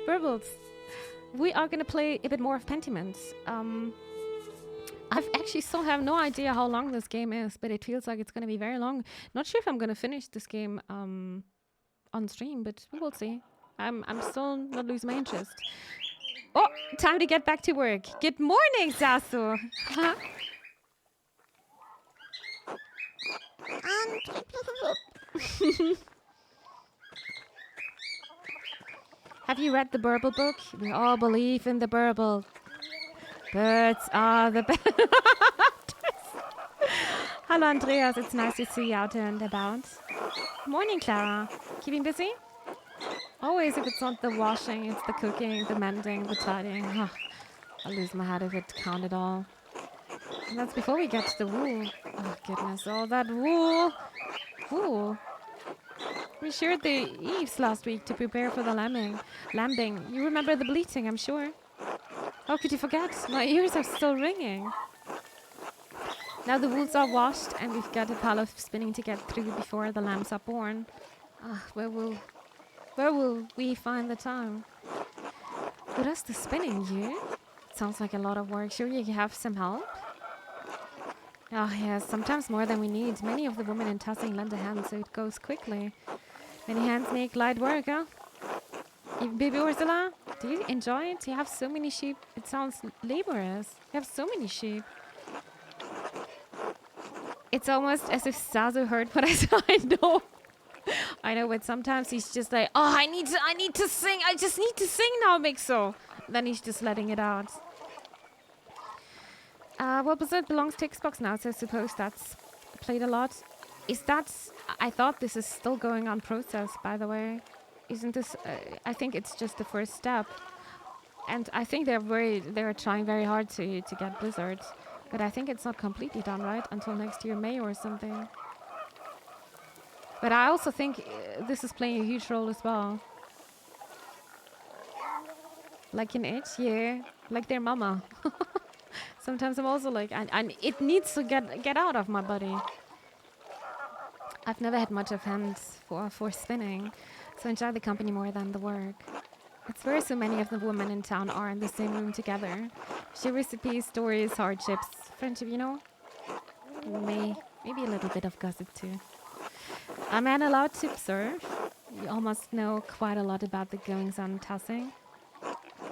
Burbles, we are going to play a bit more of Pentiment. I've actually still have no idea how long this game is, but it feels like it's going to be very long. Not sure if I'm going to finish this game on stream, but we will see. I'm still not losing my interest. Oh, time to get back to work. Good morning, Sasu. Have you read the Burble book? We all believe in the Burble. Birds are the best. Hello, Andreas. It's nice to see you out and about. Morning, Clara. Keeping busy? Always, if it's not the washing, it's the cooking, the mending, the tidying. Oh, I lose my head if it counted all. And that's before we get to the wool. Oh, goodness. All that wool. Wool. We sheared the eaves last week to prepare for the lambing. You remember the bleating, I'm sure. How could you forget? My ears are still ringing. Now the wools are washed and we've got a pile of spinning to get through before the lambs are born. Where will we find the time? Who does the spinning, you? Sounds like a lot of work. Sure you have some help? Oh yes, sometimes more than we need. Many of the women in Tussing lend a hand so it goes quickly. Many hands make light work, huh? Baby Ursula, do you enjoy it? You have so many sheep. It sounds laborious. You have so many sheep. It's almost as if Sazu heard what I said. I know, but sometimes he's just like, oh, I need to sing. I just need to sing now, Mixo. Then he's just letting it out. Well, Blizzard belongs to Xbox now, so I suppose that's played a lot. Is that... I thought this is still going on process, by the way. Isn't this... I think it's just the first step. And I think they're trying very hard to get Blizzard. But I think it's not completely done, right? Until next year, May or something. But I also think this is playing a huge role as well. Like an itch, yeah. Like their mama. Sometimes I'm also like, and it needs to get out of my body. I've never had much of hands for spinning, so enjoy the company more than the work. It's where so many of the women in town are in the same room together. Share recipes, stories, hardships, friendship, you know? Maybe a little bit of gossip too. Am I allowed to observe? You almost know quite a lot about the goings-on in Tussing.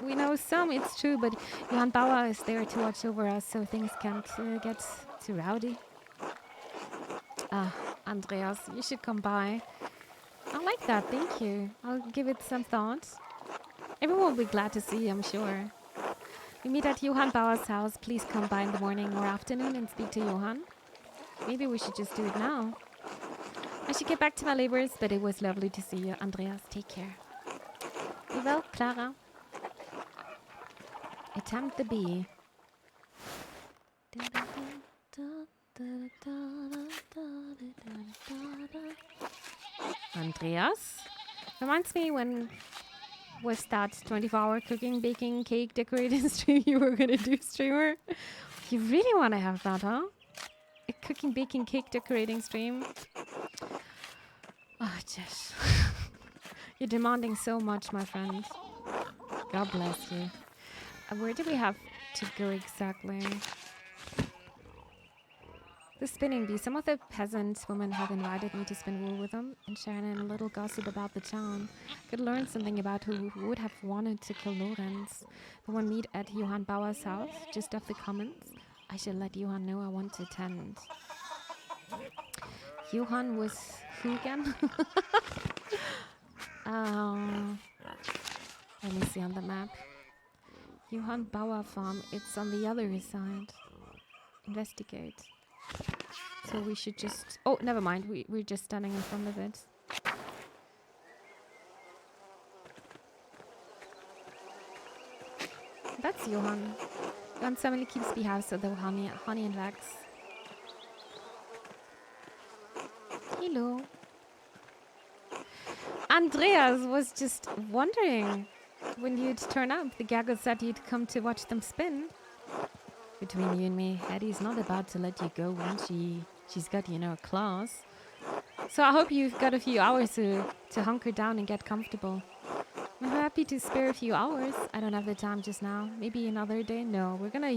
We know some, it's true, but Johan Bauer is there to watch over us so things can't get too rowdy. Andreas, you should come by. I like that, thank you. I'll give it some thought. Everyone will be glad to see you, I'm sure. We meet at Johan Bauer's house. Please come by in the morning or afternoon and speak to Johan. Maybe we should just do it now. I should get back to my labors, but it was lovely to see you. Andreas, take care. Be well, Clara. Attempt the bee. Andreas? Reminds me when was that 24-hour cooking, baking, cake, decorating stream you were gonna do, streamer? You really want to have that, huh? A cooking, baking, cake, decorating stream? Oh, Jess. You're demanding so much, my friend. God bless you. Where do we have to go exactly? The spinning bee. Some of the peasant women have invited me to spin wool with them and share in a little gossip about the town. Could learn something about who would have wanted to kill Lorenz. But when meet at Johan Bauer's house, just off the comments, I shall let Johan know I want to attend. Johan was who again? Let me see on the map. Johan Bauer farm, it's on the other side. Investigate. So we should just... Oh, never mind. We're just standing in front of it. That's Johan. Johan's family keeps bee house so the honey and wax. Hello. Andreas was just wondering when you'd turn up. The gaggle said you'd come to watch them spin. Between you and me, Eddie's not about to let you go once she's got, you know, a class. So I hope you've got a few hours to hunker down and get comfortable. I'm happy to spare a few hours. I don't have the time just now. Maybe another day? No, we're gonna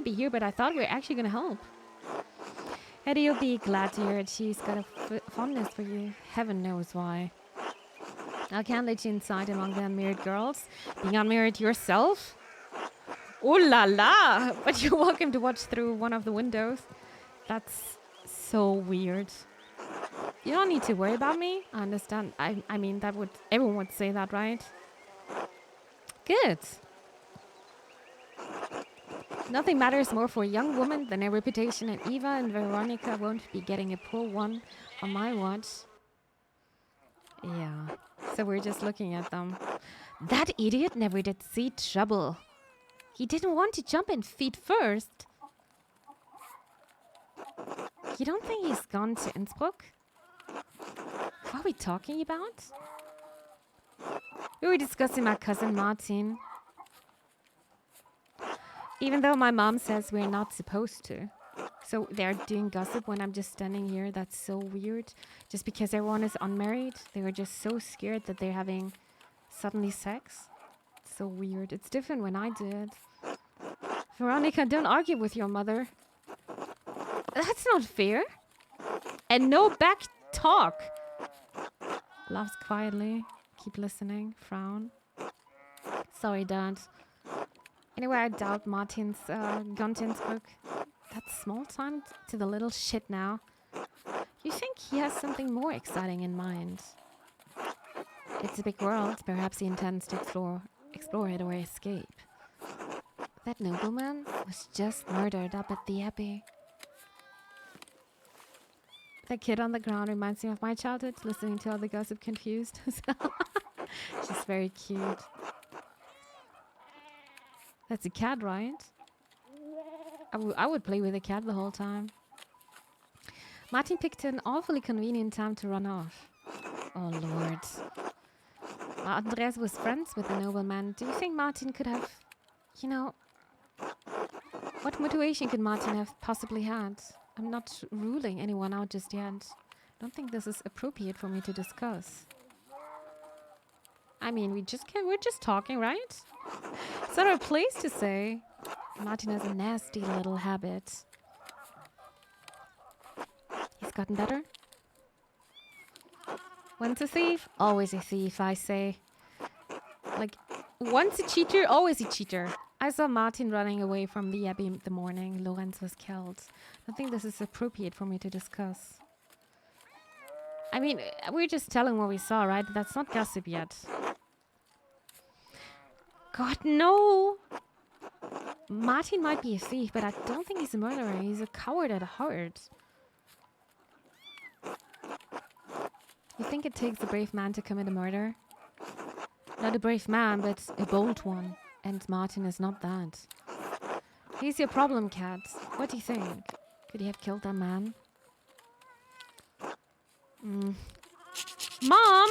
be here, but I thought we are actually gonna help. Eddie, you'll be glad to hear it. She's got a fondness for you. Heaven knows why. I can't let you inside among the unmarried girls. Being unmarried yourself? Oh la la! But you're welcome to watch through one of the windows. That's so weird. You don't need to worry about me. I understand. I mean, everyone would say that, right? Good. Nothing matters more for a young woman than a reputation, and Eva and Veronica won't be getting a poor one on my watch. Yeah. So we're just looking at them. That idiot never did see trouble. He didn't want to jump in feet first. You don't think he's gone to Innsbruck? What are we talking about? We were discussing my cousin Martin. Even though my mom says we're not supposed to. So they're doing gossip when I'm just standing here. That's so weird. Just because everyone is unmarried, they were just so scared that they're having suddenly sex. It's so weird. It's different when I did. Veronica, don't argue with your mother. That's not fair. And no back talk. Laughs quietly. Keep listening. Frown. Sorry, Dad. Anyway, I doubt Martin's gone to Innsbruck. That's small time to the little shit now. You think he has something more exciting in mind? It's a big world. Perhaps he intends to explore it or escape. That nobleman was just murdered up at the Abbey. That kid on the ground reminds me of my childhood, listening to all the gossip confused. She's very cute. That's a cat, right? I would play with a cat the whole time. Martin picked an awfully convenient time to run off. Oh, Lord. Andreas was friends with the nobleman. Do you think Martin could have, what motivation could Martin have possibly had? I'm not ruling anyone out just yet. I don't think this is appropriate for me to discuss. I mean, we're just talking, right? It's not our place to say. Martin has a nasty little habit. He's gotten better. Once a thief, always a thief, I say. Like, once a cheater, always a cheater. I saw Martin running away from the Abbey the morning Lorenz was killed. I think this is appropriate for me to discuss. I mean, we're just telling what we saw, right? That's not gossip yet. God, no! Martin might be a thief, but I don't think he's a murderer. He's a coward at heart. You think it takes a brave man to commit a murder? Not a brave man, but a bold one. And Martin is not that. He's your problem, Cat. What do you think? Could he have killed that man? Mom!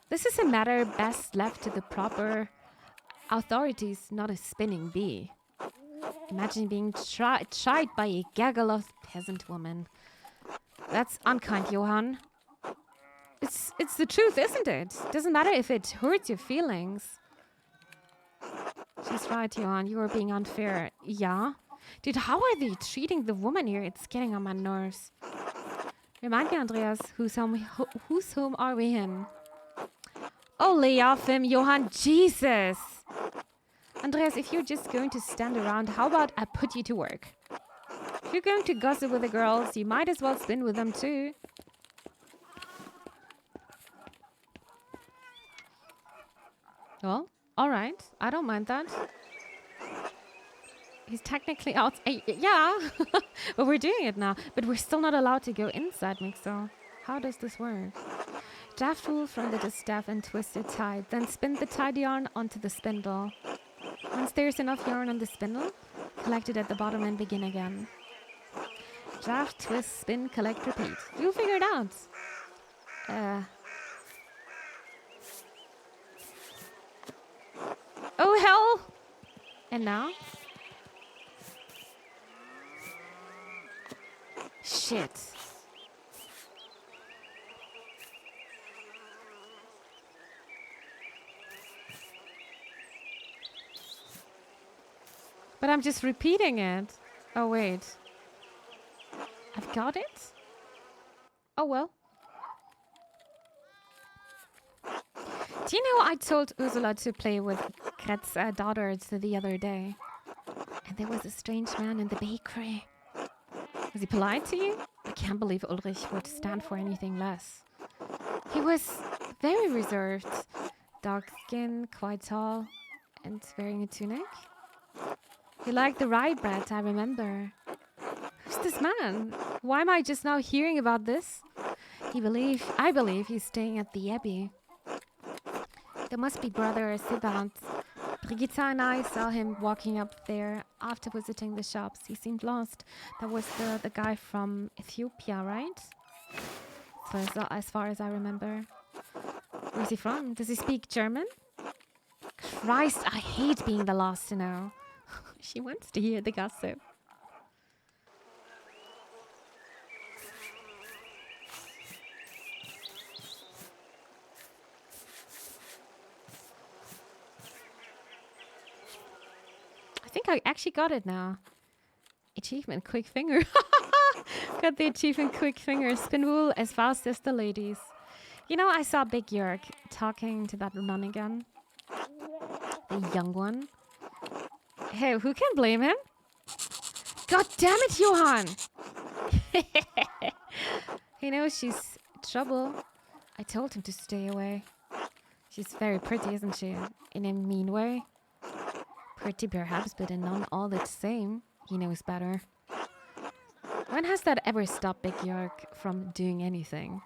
This is a matter best left to the proper authorities, not a spinning bee. Imagine being tried by a gaggle of peasant women. That's unkind, Johann. It's the truth, isn't it? Doesn't matter if it hurts your feelings. She's right, Johann. You are being unfair. Yeah? Dude, how are they treating the woman here? It's getting on my nerves. Remind me, Andreas, whose home are we in? Oh, lay off him, Johann. Jesus! Andreas, if you're just going to stand around, how about I put you to work? If you're going to gossip with the girls, you might as well spin with them too. Well, alright. I don't mind that. He's technically out. Yeah, but we're doing it now. But we're still not allowed to go inside, Mixo. How does this work? Draft wool from the distaff and twist it tight. Then spin the tied yarn onto the spindle. Once there's enough yarn on the spindle, collect it at the bottom and begin again. Draft, twist, spin, collect, repeat. You'll figure it out. Oh, hell! And now? Shit. But I'm just repeating it. Oh, wait. I've got it? Oh, well. Do you know I told Ursula to play with Gret's daughters the other day? And there was a strange man in the bakery. Was he polite to you? I can't believe Ulrich would stand for anything less. He was very reserved. Dark skin, quite tall, and wearing a tunic. He liked the rye bread, I remember. Who's this man? Why am I just now hearing about this? I believe he's staying at the Abbey. There must be brother Sibant. Brigitta and I saw him walking up there after visiting the shops. He seemed lost. That was the guy from Ethiopia, right? As far as I remember. Where's he from? Does he speak German? Christ, I hate being the last to know. She wants to hear the gossip. I think I actually got it now. Achievement, quick finger. Got the achievement, quick finger. Spin wool as fast as the ladies. You know, I saw Big Jörg talking to that Runnigan. The young one. Hey, who can blame him? God damn it, Johann! He knows she's trouble. I told him to stay away. She's very pretty, isn't she? In a mean way. Pretty perhaps, but in none all the same. He knows better. When has that ever stopped Big Jörg from doing anything?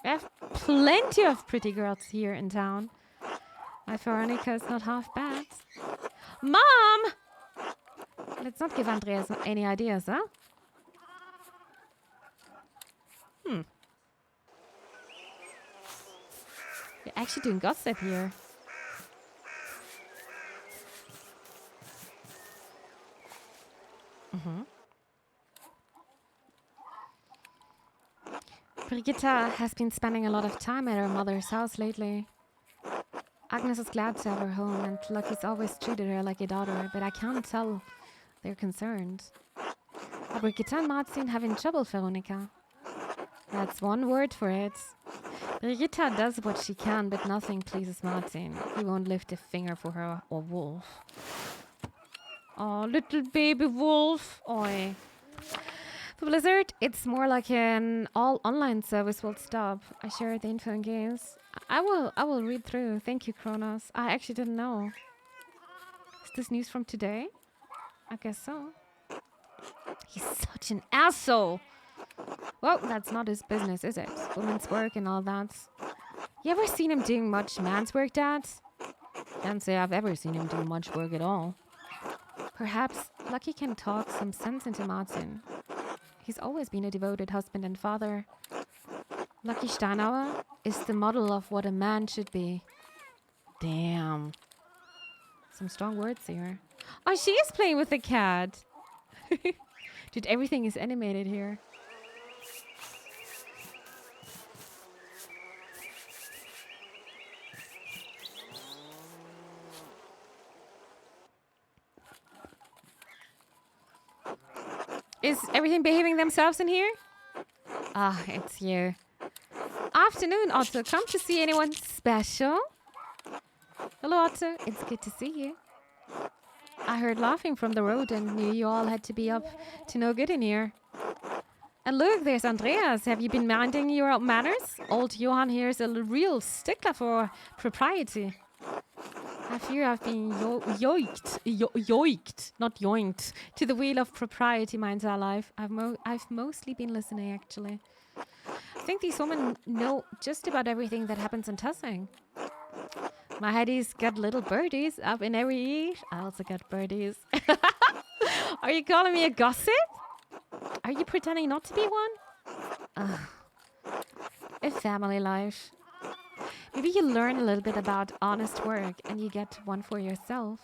We have plenty of pretty girls here in town. My Veronica is not half bad. Mom! Let's not give Andreas any ideas, huh? We're actually doing gossip here. Brigitta has been spending a lot of time at her mother's house lately. Agnes is glad to have her home, and Lucky's always treated her like a daughter, but I can't tell they're concerned. Are Brigitta and Martin having trouble, Veronica? That's one word for it. Brigitta does what she can, but nothing pleases Martin. He won't lift a finger for her or Wolf. Oh, little baby Wolf. Oi. For Blizzard, it's more like an all online service will stop. I share the info and games. I will read through. Thank you, Kronos. I actually didn't know. Is this news from today? I guess so. He's such an asshole. Well, that's not his business, is it? Women's work and all that. You ever seen him doing much man's work, Dad? Can't say I've ever seen him do much work at all. Perhaps Lucky can talk some sense into Martin. He's always been a devoted husband and father. Lucky Steinauer is the model of what a man should be. Damn. Some strong words here. Oh, she is playing with the cat. Dude, everything is animated here. Is everything behaving themselves in here? Ah, it's you. Afternoon, Otto. Come to see anyone special? Hello, Otto. It's good to see you. I heard laughing from the road and knew you all had to be up to no good in here. And look, there's Andreas. Have you been minding your manners? Old Johann here is a real stickler for propriety. I fear I've been yoinked, not yoinked, to the wheel of propriety my entire life. I've mostly been listening, actually. I think these women know just about everything that happens in Tussing. My Heidi's got little birdies up in every ear. I also got birdies. Are you calling me a gossip? Are you pretending not to be one? A family life. Maybe you learn a little bit about honest work and you get one for yourself.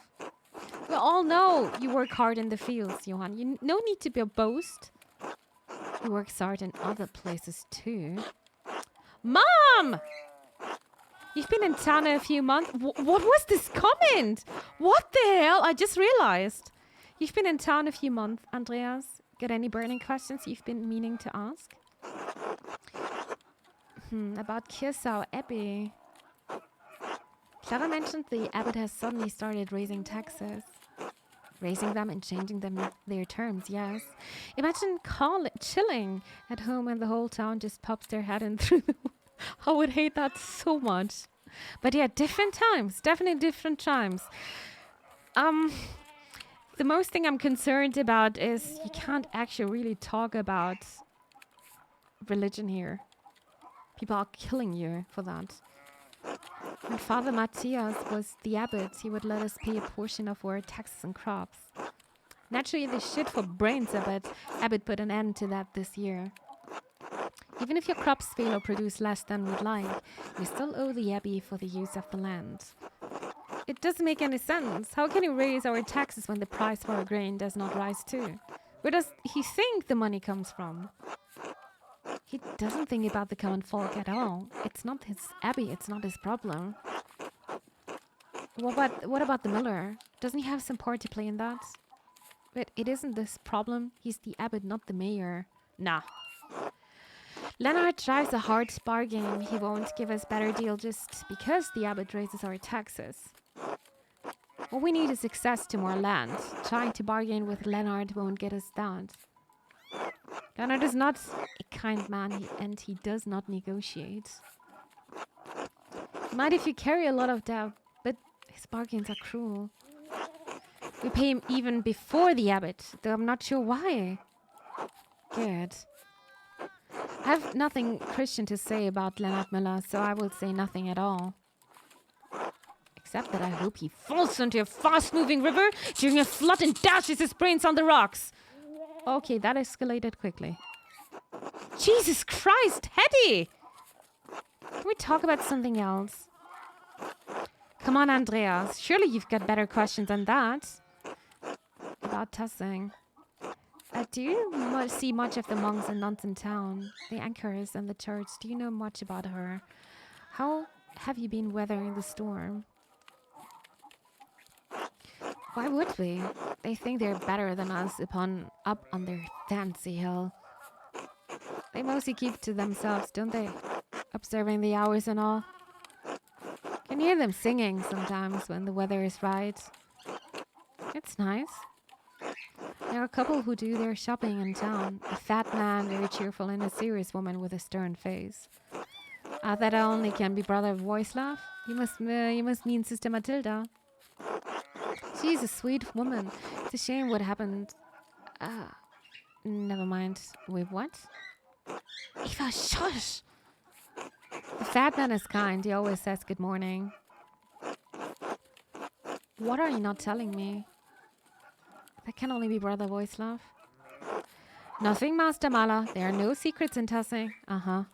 We all know you work hard in the fields, Johan. You no need to be a boast. You work hard in other places too. Mom! You've been in town a few months. What was this comment? What the hell? I just realized. You've been in town a few months, Andreas. Got any burning questions you've been meaning to ask? About Kirsau Abbey. Clara mentioned the abbot has suddenly started raising taxes. Raising them and changing their terms, yes. Imagine chilling at home and the whole town just pops their head in through the I would hate that so much. But yeah, different times. Definitely different times. The most thing I'm concerned about is you can't actually really talk about religion here. People are killing you for that. When Father Matthias was the abbot, he would let us pay a portion of our taxes and crops. Naturally, the shit for brains abbot put an end to that this year. Even if your crops fail or produce less than we'd like, we still owe the abbey for the use of the land. It doesn't make any sense. How can he raise our taxes when the price for our grain does not rise too? Where does he think the money comes from? He doesn't think about the common folk at all. It's not his abbey, it's not his problem. What about the miller? Doesn't he have some part to play in that? But it isn't this problem. He's the abbot, not the mayor. Nah. Leonard drives a hard bargain. He won't give us better deal just because the abbot raises our taxes. What we need is access to more land. Trying to bargain with Leonard won't get us that. Leonard is not a kind man and he does not negotiate. He might if you carry a lot of debt, but his bargains are cruel. We pay him even before the abbot, though I'm not sure why. Good. I have nothing Christian to say about Leonard Miller, so I will say nothing at all. Except that I hope he falls into a fast-moving river during a flood and dashes his brains on the rocks. Okay, that escalated quickly. Jesus Christ, Hetty! Can we talk about something else? Come on, Andreas. Surely you've got better questions than that. About Tussing. Do you see much of the monks and nuns in town? The anchors and the church. Do you know much about her? How have you been weathering the storm? Why would we? They think they're better than us up on their fancy hill. They mostly keep to themselves, don't they? Observing the hours and all. Can hear them singing sometimes when the weather is right. It's nice. There are a couple who do their shopping in town. A fat man, very cheerful, and a serious woman with a stern face. That only can be brother Voislav. You must mean Sister Matilda. She's a sweet woman. It's a shame what happened. Never mind. Wait, what? Eva, shush! The fat man is kind. He always says good morning. What are you not telling me? That can only be Brother Voislav. Nothing, Master Maler. There are no secrets in Tussing. Uh-huh.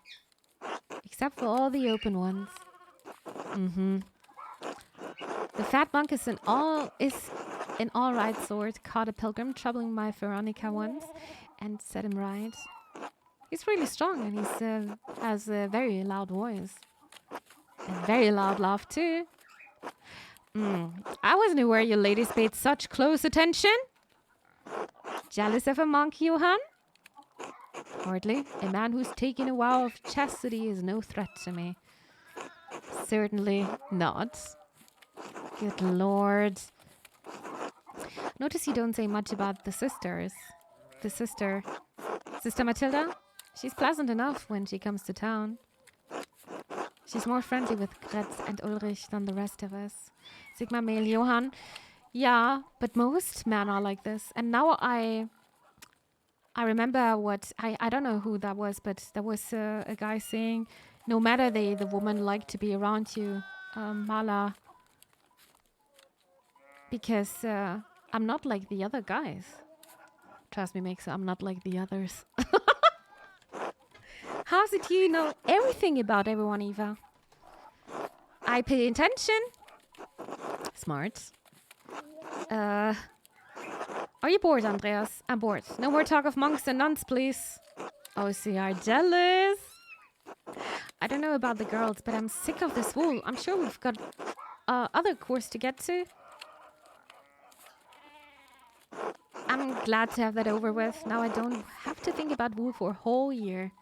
Except for all the open ones. Mm-hmm. The fat monk is an all right sort. Caught a pilgrim troubling my Veronica once and set him right. He's really strong and he has a very loud voice. And very loud laugh too. I wasn't aware you ladies paid such close attention. Jealous of a monk, Johann? Hardly. A man who's taken a vow of chastity is no threat to me. Certainly not. Good Lord. Notice you don't say much about the sisters. The Sister Matilda? She's pleasant enough when she comes to town. She's more friendly with Gretz and Ulrich than the rest of us. Sigma male Johann. Yeah, but most men are like this. And now I remember what, I don't know who that was, but there was a guy saying, no matter the woman like to be around you, Mala, because I'm not like the other guys. Trust me, Max, I'm not like the others. How's it you know everything about everyone, Eva? I pay attention. Smart. Are you bored, Andreas? I'm bored. No more talk of monks and nuns, please. Oh, so you are jealous? I don't know about the girls, but I'm sick of this wool. I'm sure we've got other course to get to. I'm glad to have that over with. Now I don't have to think about wool for a whole year.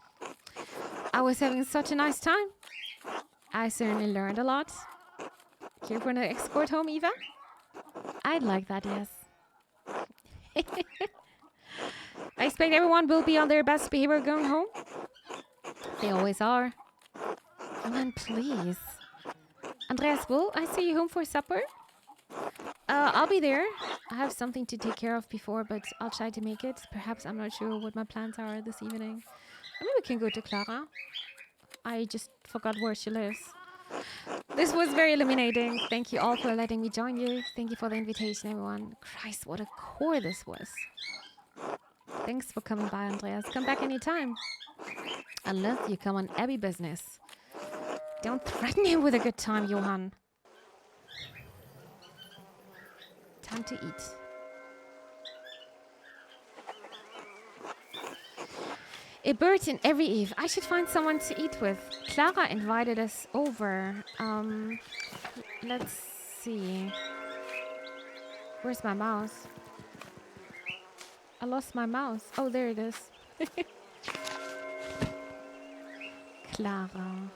I was having such a nice time. I certainly learned a lot. Care for an escort home, Eva? I'd like that, yes. I expect everyone will be on their best behavior going home. They always are. Johan, please. Andreas, will I see you home for supper? I'll be there. I have something to take care of before, but I'll try to make it. Perhaps I'm not sure what my plans are this evening. Maybe we can go to Clara. I just forgot where she lives. This was very illuminating. Thank you all for letting me join you. Thank you for the invitation, everyone. Christ, what a core this was. Thanks for coming by, Andreas. Come back anytime. Unless you come on Abby business. Don't threaten him with a good time, Johan. Time to eat. A bird in every eve. I should find someone to eat with. Clara invited us over. Let's see. Where's my mouse? I lost my mouse. Oh, there it is. Clara.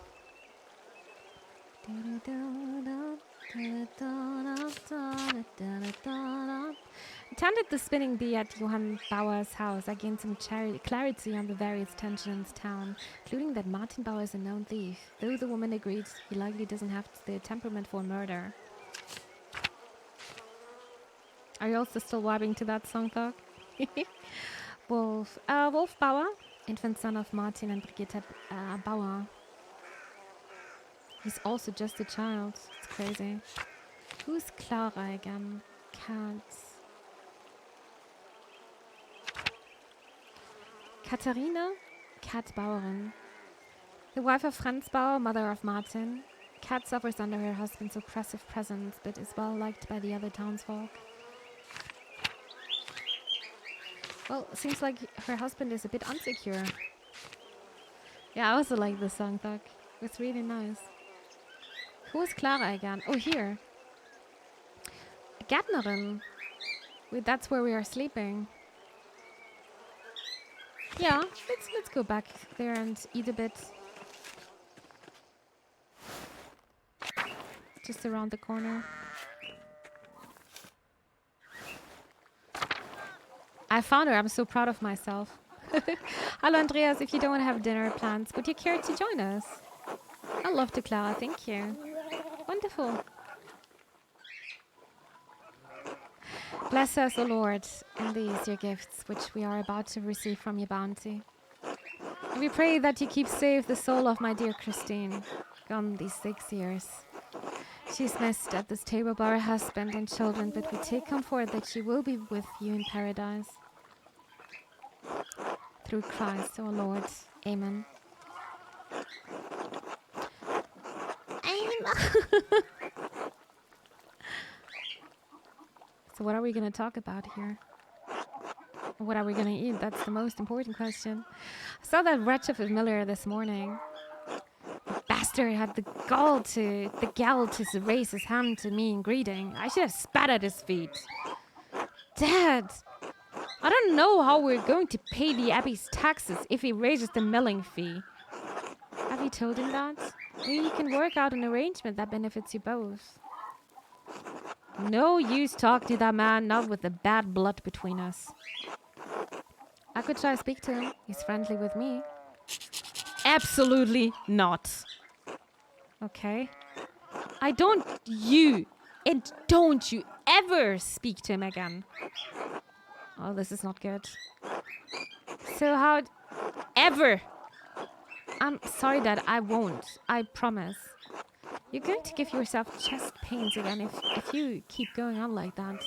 Attended the spinning bee at Johann Bauer's house. I gained some clarity on the various tensions in town, including that Martin Bauer is a known thief. Though the woman agreed he likely doesn't have the temperament for murder. Are you also still vibing to that song, Thog? Wolf Bauer, infant son of Martin and Brigitte Bauer. He's also just a child. It's crazy. Who's Clara again? Katharina, Kat Bauerin. The wife of Franz Bauer, mother of Martin. Kat suffers under her husband's oppressive presence, but is well liked by the other townsfolk. Well, seems like her husband is a bit insecure. Yeah, I also like this song, Thug. It's really nice. Who is Clara again? Oh, here. Gärtnerin. Wait, that's where we are sleeping. Yeah, let's go back there and eat a bit. Just around the corner. I found her. I'm so proud of myself. Hello, Andreas. If you don't have dinner plans, would you care to join us? I love to, Clara. Thank you. Wonderful. Bless us, O Lord, and these your gifts, which we are about to receive from your bounty. And we pray that you keep safe the soul of my dear Christine, gone these 6 years. She's missed at this table by her husband and children, but we take comfort that she will be with you in paradise. Through Christ, our Lord. Amen. So what are we going to talk about here? What are we going to eat? That's the most important question. I saw that wretch of a Miller this morning. The bastard had the gall to raise his hand to me in greeting. I should have spat at his feet. Dad, I don't know how we're going to pay the Abbey's taxes if he raises the milling fee. Have you told him that? Maybe you can work out an arrangement that benefits you both. No use talking to that man, not with the bad blood between us. I could try to speak to him. He's friendly with me. Absolutely not. Okay. Don't you ever speak to him again. Oh, this is not good. So how ever? I'm sorry, Dad. I won't. I promise. You're going to give yourself chest pains again if you keep going on like that.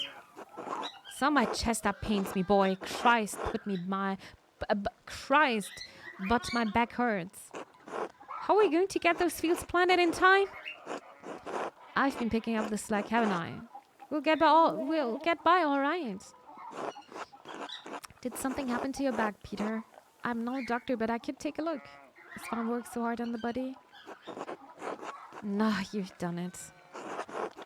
It's not my chest that pains me, boy. Christ, but my back hurts. How are we going to get those fields planted in time? I've been picking up the slack, haven't I? We'll get by all right. Did something happen to your back, Peter? I'm no doctor, but I could take a look. Has Farm worked so hard on the body? No, you've done it.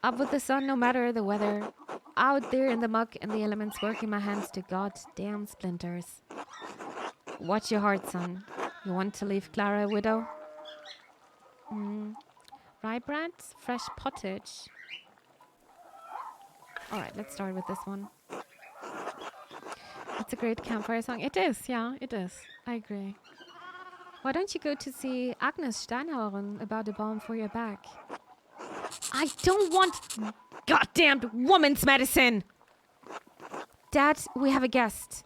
Up with the sun, no matter the weather. out there in the muck and the elements, working my hands to goddamn splinters. Watch your heart, son. You want to leave Clara a widow? Rye bread, fresh pottage. All right, let's start with this one. It's a great campfire song. It is, yeah, it is. I agree. Why don't you go to see Agnes Steinhaueren about a balm for your back? I don't want goddamned woman's medicine! Dad, we have a guest.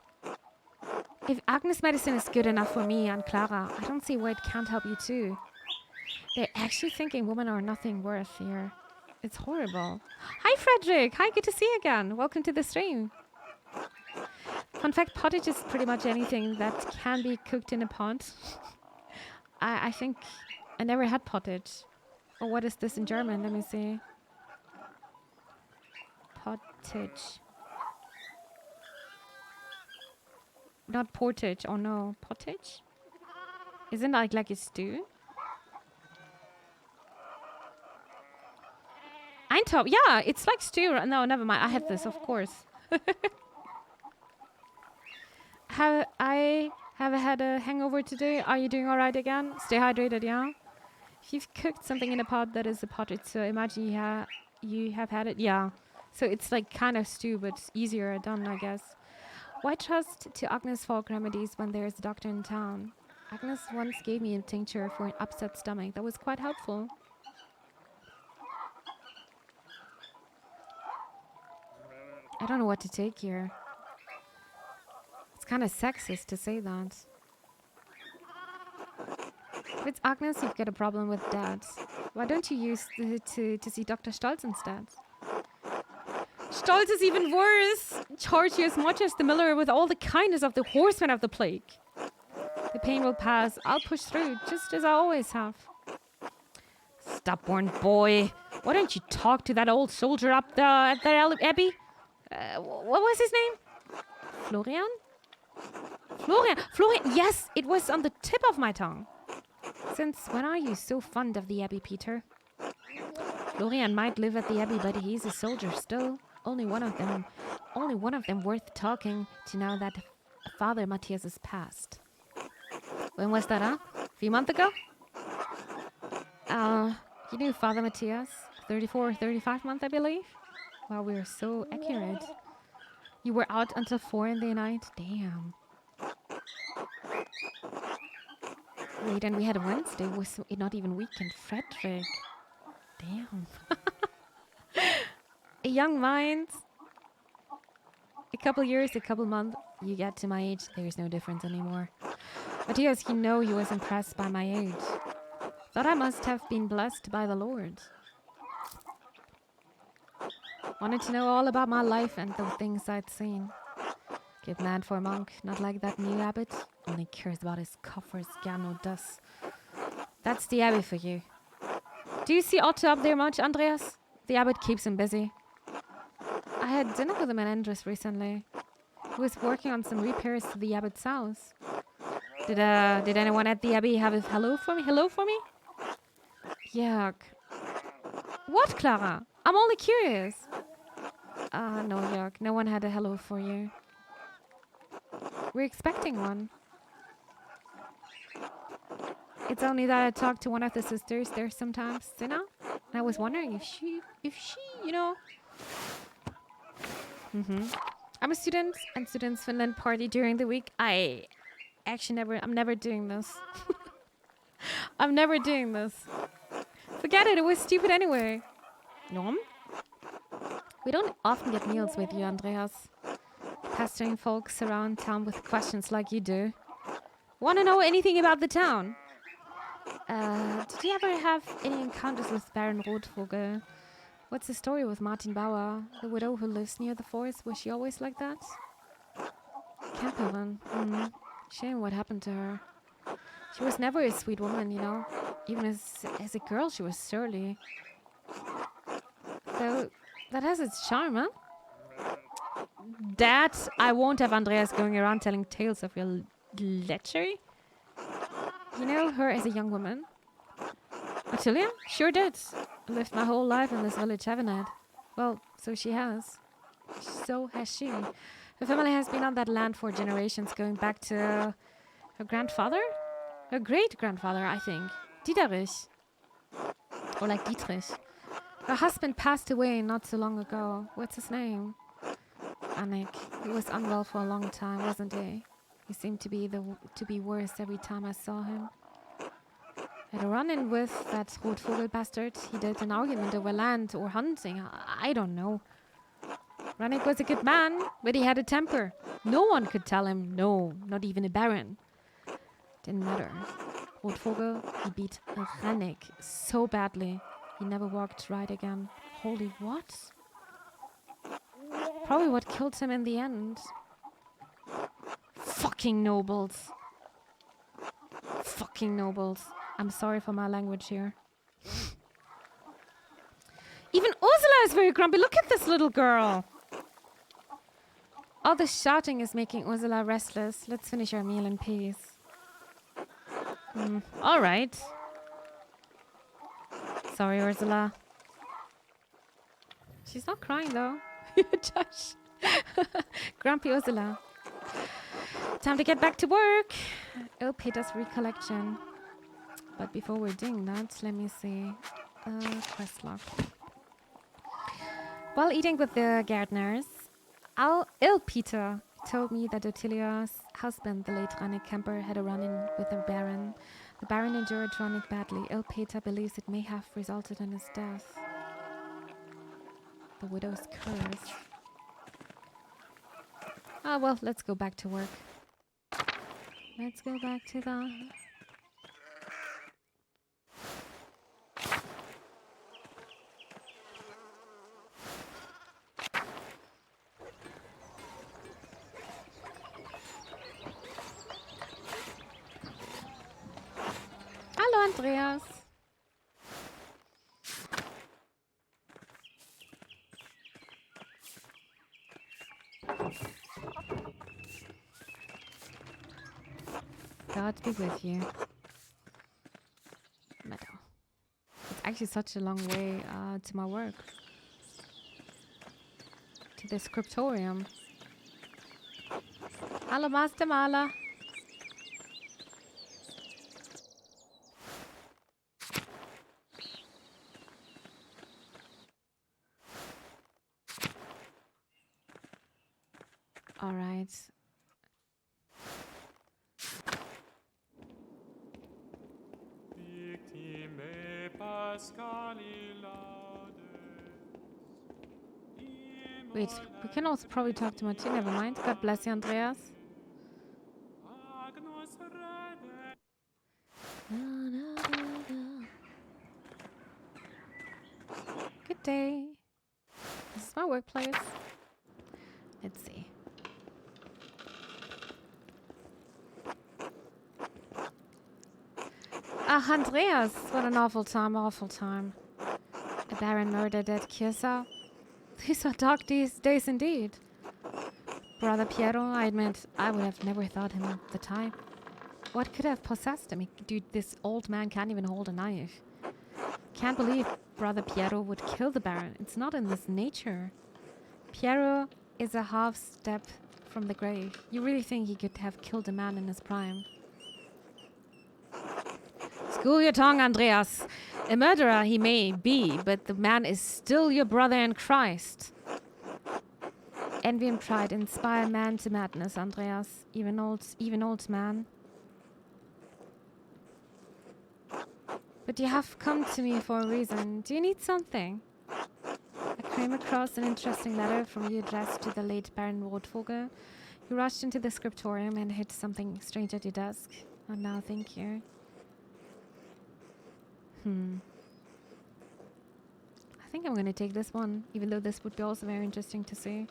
If Agnes medicine is good enough for me and Clara, I don't see why it can't help you too. They're actually thinking women are nothing worth here. It's horrible. Hi, Frederick. Hi, good to see you again. Welcome to the stream. Fun fact, pottage is pretty much anything that can be cooked in a pot. I think I never had pottage. Or what is this in German? Let me see. Pottage. Not portage. Oh no, pottage? Isn't that like a stew? Eintopf. Yeah, it's like stew. No, never mind. I had this, of course. I have had a hangover today. Are you doing all right again? Stay hydrated, yeah? If you've cooked something in a pot, that is a pottage. So imagine you have had it. Yeah. So it's like kind of stew, but easier done, I guess. Why trust to Agnes folk remedies when there is a doctor in town? Agnes once gave me a tincture for an upset stomach. That was quite helpful. I don't know what to take here. It's kind of sexist to say that. If it's Agnes, you've got a problem with Dad. Why don't you use to see Dr. Stolz instead? Stolz is even worse. Charge you as much as the miller with all the kindness of the horsemen of the plague. The pain will pass. I'll push through, just as I always have. Stubborn boy. Why don't you talk to that old soldier up there at the Abbey? What was his name? Florian? Florian, yes, it was on the tip of my tongue. Since when are you so fond of the Abbey, Peter? Florian might live at the Abbey, but he's a soldier still. Only one of them worth talking to now that Father Matthias is passed. When was that, huh? A few months ago? You knew Father Matthias? 34 or 35 months, I believe? Wow, we're so accurate. You were out until 4 in the night? Damn. Wait, and we had a Wednesday. Was it not even weekend? Frederick. Damn. A young mind. A couple years, a couple months. You get to my age, there's no difference anymore. Matthias, you know he was impressed by my age. Thought I must have been blessed by the Lord. Wanted to know all about my life and the things I'd seen. Good man for a monk, not like that new abbot. Only cares about his coffers, Gano does. That's the abbey for you. Do you see Otto up there much, Andreas? The abbot keeps him busy. I had dinner with him and Andreas recently. He was working on some repairs to the abbot's house. Did anyone at the abbey have a hello for me? Hello for me? Yuck. What, Clara? I'm only curious. No, Yuck. No one had a hello for you. We're expecting one. It's only that I talked to one of the sisters there sometimes, you know? And I was wondering if she, you know... I'm a student, and Students Finland party during the week. I'm never doing this. I'm never doing this. Forget it was stupid anyway. Norm? We don't often get meals with you, Andreas. Pestering folks around town with questions like you do. Want to know anything about the town? Did you ever have any encounters with Baron Rotvogel? What's the story with Martin Bauer, the widow who lives near the forest? Was she always like that? Camperin. Shame what happened to her. She was never a sweet woman, you know. Even as a girl, she was surly. So, that has its charm, huh? Dad, I won't have Andreas going around telling tales of your lechery. You know her as a young woman? Matilda? Sure did. Lived my whole life in this village, haven't I? Well, so she has. So has she. Her family has been on that land for generations, going back to her grandfather? Her great-grandfather, I think. Dieterich. Or like Dietrich. Her husband passed away not so long ago. What's his name? Annick. He was unwell for a long time, wasn't he? He seemed to be worse every time I saw him. I had a run-in with that Rotvogel bastard. He did an argument over land or hunting. I don't know. Rannick was a good man, but he had a temper. No one could tell him no, not even a baron. Didn't matter. Rotvogel, he beat Rannick so badly. He never walked right again. Holy what? Probably what killed him in the end. Fucking nobles. Fucking nobles. I'm sorry for my language here. Even Ursula is very grumpy. Look at this little girl. All this shouting is making Ursula restless. Let's finish our meal in peace. All right. Sorry, Ursula. She's not crying, though. Josh. Grumpy Ursula. Time to get back to work. Oh, Peter's recollection. But before we're doing that, let me see. Quest log. While eating with the gardeners, Peter told me that Ottilia's husband, the late Rannick Kemper, had a run-in with the Baron. The Baron injured Rannick badly. Peter believes it may have resulted in his death. The widow's curse. Ah, well, let's go back to work. Let's go back to the... Hallo, Andreas. God be with you. Meadow. It's actually such a long way to my work. To the scriptorium. Hallo, Master Maler. All right. Wait, we can also probably talk to Martin. Never mind. God bless you, Andreas. Good day. This is my workplace. Let's see. Ah, Andreas. What an awful time, awful time. A baron murdered at Chiesa. These are dark days indeed. Brother Piero, I admit, I would have never thought him at the time. What could have possessed him? Dude, this old man can't even hold a knife. Can't believe Brother Piero would kill the Baron. It's not in his nature. Piero is a half step from the grave. You really think he could have killed a man in his prime? School your tongue, Andreas. A murderer he may be, but the man is still your brother in Christ. Envy and pride inspire man to madness, Andreas. Even old man. But you have come to me for a reason. Do you need something? I came across an interesting letter from you addressed to the late Baron Rotvogel. You rushed into the scriptorium and hid something strange at your desk. Oh, now thank you. I think I'm going to take this one, even though this would be also very interesting to see.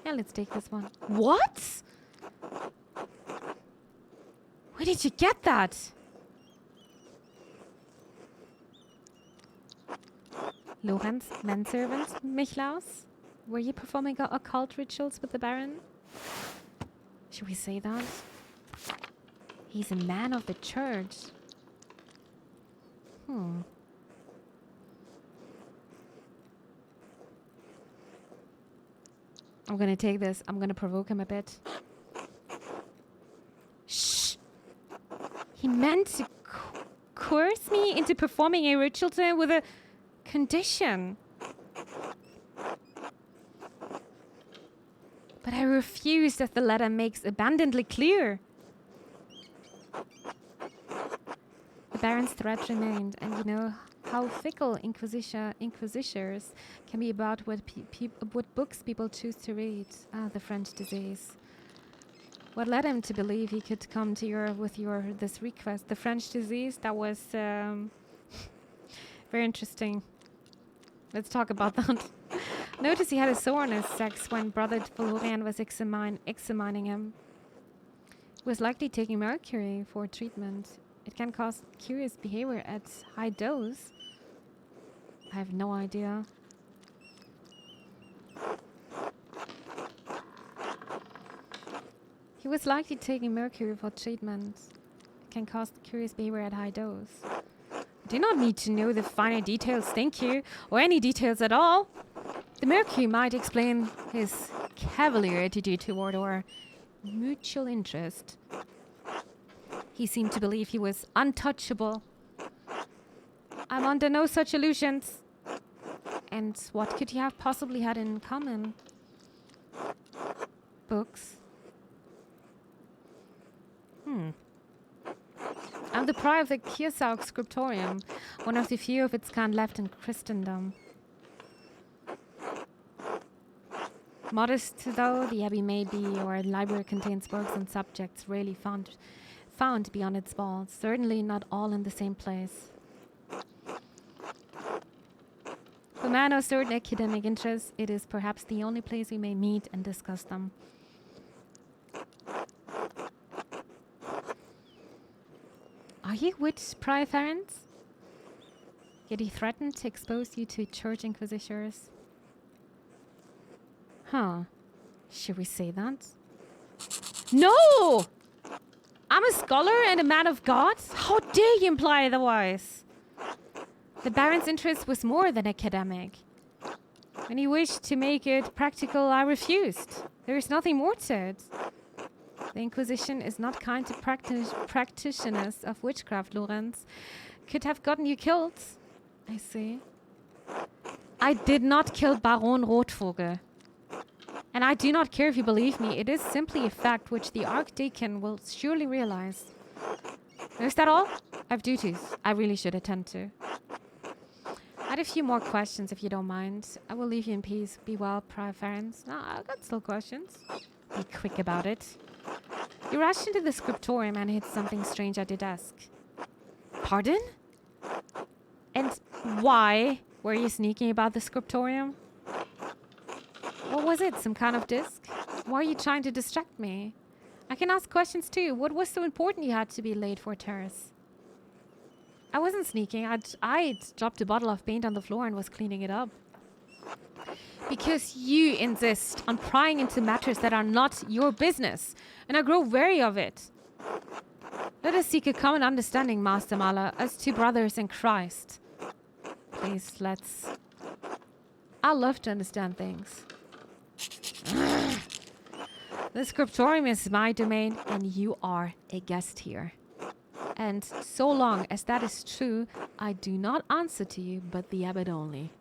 Yeah, let's take this one. What? Where did you get that? Lorenz, manservant, Michlaus? Were you performing occult rituals with the Baron? Should we say that? He's a man of the church. I'm gonna take this. I'm gonna provoke him a bit. Shh! He meant to coerce me into performing a ritual to him with a condition. But I refused, as the letter makes abundantly clear. The Baron's threat remained, and you know how fickle inquisitors can be about what books people choose to read. Ah, the French disease. What led him to believe he could come to Europe with this request? The French disease, that was very interesting. Let's talk about that. Notice he had a sore on his sex when Brother Valorian was examining him. He was likely taking mercury for treatment. It can cause curious behavior at high dose. I have no idea. He was likely taking mercury for treatment. It can cause curious behavior at high dose. I do not need to know the finer details, thank you, or any details at all. The mercury might explain his cavalier attitude toward our mutual interest. He seemed to believe he was untouchable. I'm under no such illusions. And what could he have possibly had in common? Books. I'm the prior of the Kiersau Scriptorium, one of the few of its kind left in Christendom. Modest though the abbey may be, or library contains books and subjects rarely found beyond its walls, certainly not all in the same place. For a man of certain academic interests, it is perhaps the only place we may meet and discuss them. Are you witch, Prior Ferenc? Yet he threatened to expose you to church inquisitors. Huh. Should we say that? No! I'm a scholar and a man of God? How dare you imply otherwise? The Baron's interest was more than academic. When he wished to make it practical, I refused. There is nothing more to it. The Inquisition is not kind to practitioners of witchcraft, Lorenz. Could have gotten you killed. I see. I did not kill Baron Rotvogel. And I do not care if you believe me. It is simply a fact which the Archdeacon will surely realize. Is that all? I have duties I really should attend to. I had a few more questions, if you don't mind. I will leave you in peace. Be well, Prior Ferenc. No, I've got still questions. Be quick about it. You rushed into the scriptorium and hit something strange at your desk. Pardon? And why were you sneaking about the scriptorium? What was it? Some kind of disc? Why are you trying to distract me? I can ask questions too. What was so important you had to be late for terrace? I wasn't sneaking. I'd dropped a bottle of paint on the floor and was cleaning it up. Because you insist on prying into matters that are not your business, and I grow weary of it. Let us seek a common understanding, Master Maler, as two brothers in Christ. Please, let's... I love to understand things. The scriptorium is my domain, and you are a guest here. And so long as that is true, I do not answer to you, but the abbot only.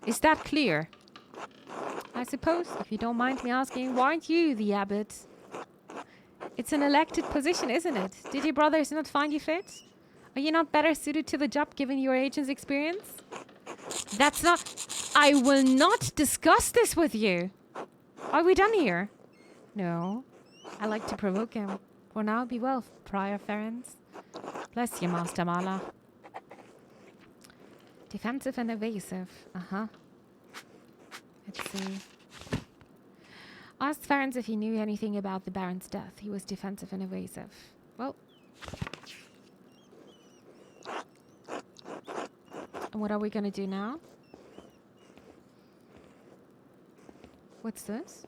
Is that clear? I suppose, if you don't mind me asking, why aren't you the abbot? It's an elected position, isn't it? Did your brothers not find you fit? Are you not better suited to the job given your agent's experience? That's not... I will not discuss this with you. Are we done here? No. I like to provoke him. For now, be well, Prior Ferenc. Bless you, Master Maler. Defensive and evasive. Uh-huh. Let's see. Asked Ferenc if he knew anything about the Baron's death. He was defensive and evasive. Well. And what are we going to do now? What's this?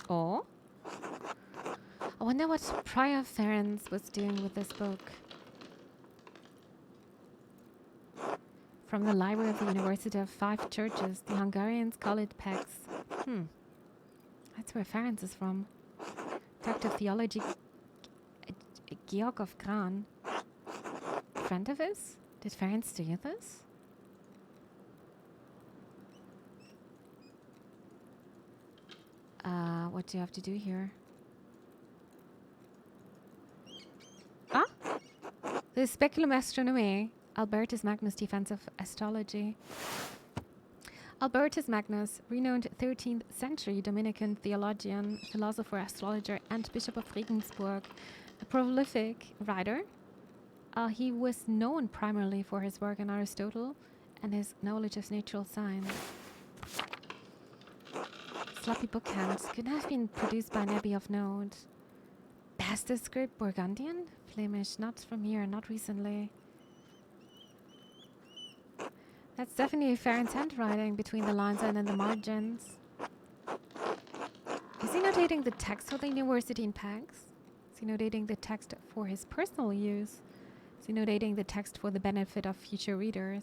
Oh? I wonder what Prior Ferenc was doing with this book. From the library of the University of Five Churches, the Hungarians call it PEX. I That's where Ferenc is from. Doctor of Theology, Georg of Gran. Friend of his? Did Ferenc steal this? What do you have to do here? Ah? The Speculum Astronomiae. Albertus Magnus Defense of Astrology. Albertus Magnus, renowned 13th century Dominican theologian, philosopher, astrologer, and Bishop of Regensburg, a prolific writer. He was known primarily for his work on Aristotle and his knowledge of natural science. Sloppy bookhands could have been produced by an abbey of note. Bastard script Burgundian? Flemish, not from here, not recently. That's definitely Ferenc's handwriting between the lines and in the margins. Is he notating the text for the university in Pax? Is he notating the text for his personal use? Is he notating the text for the benefit of future readers?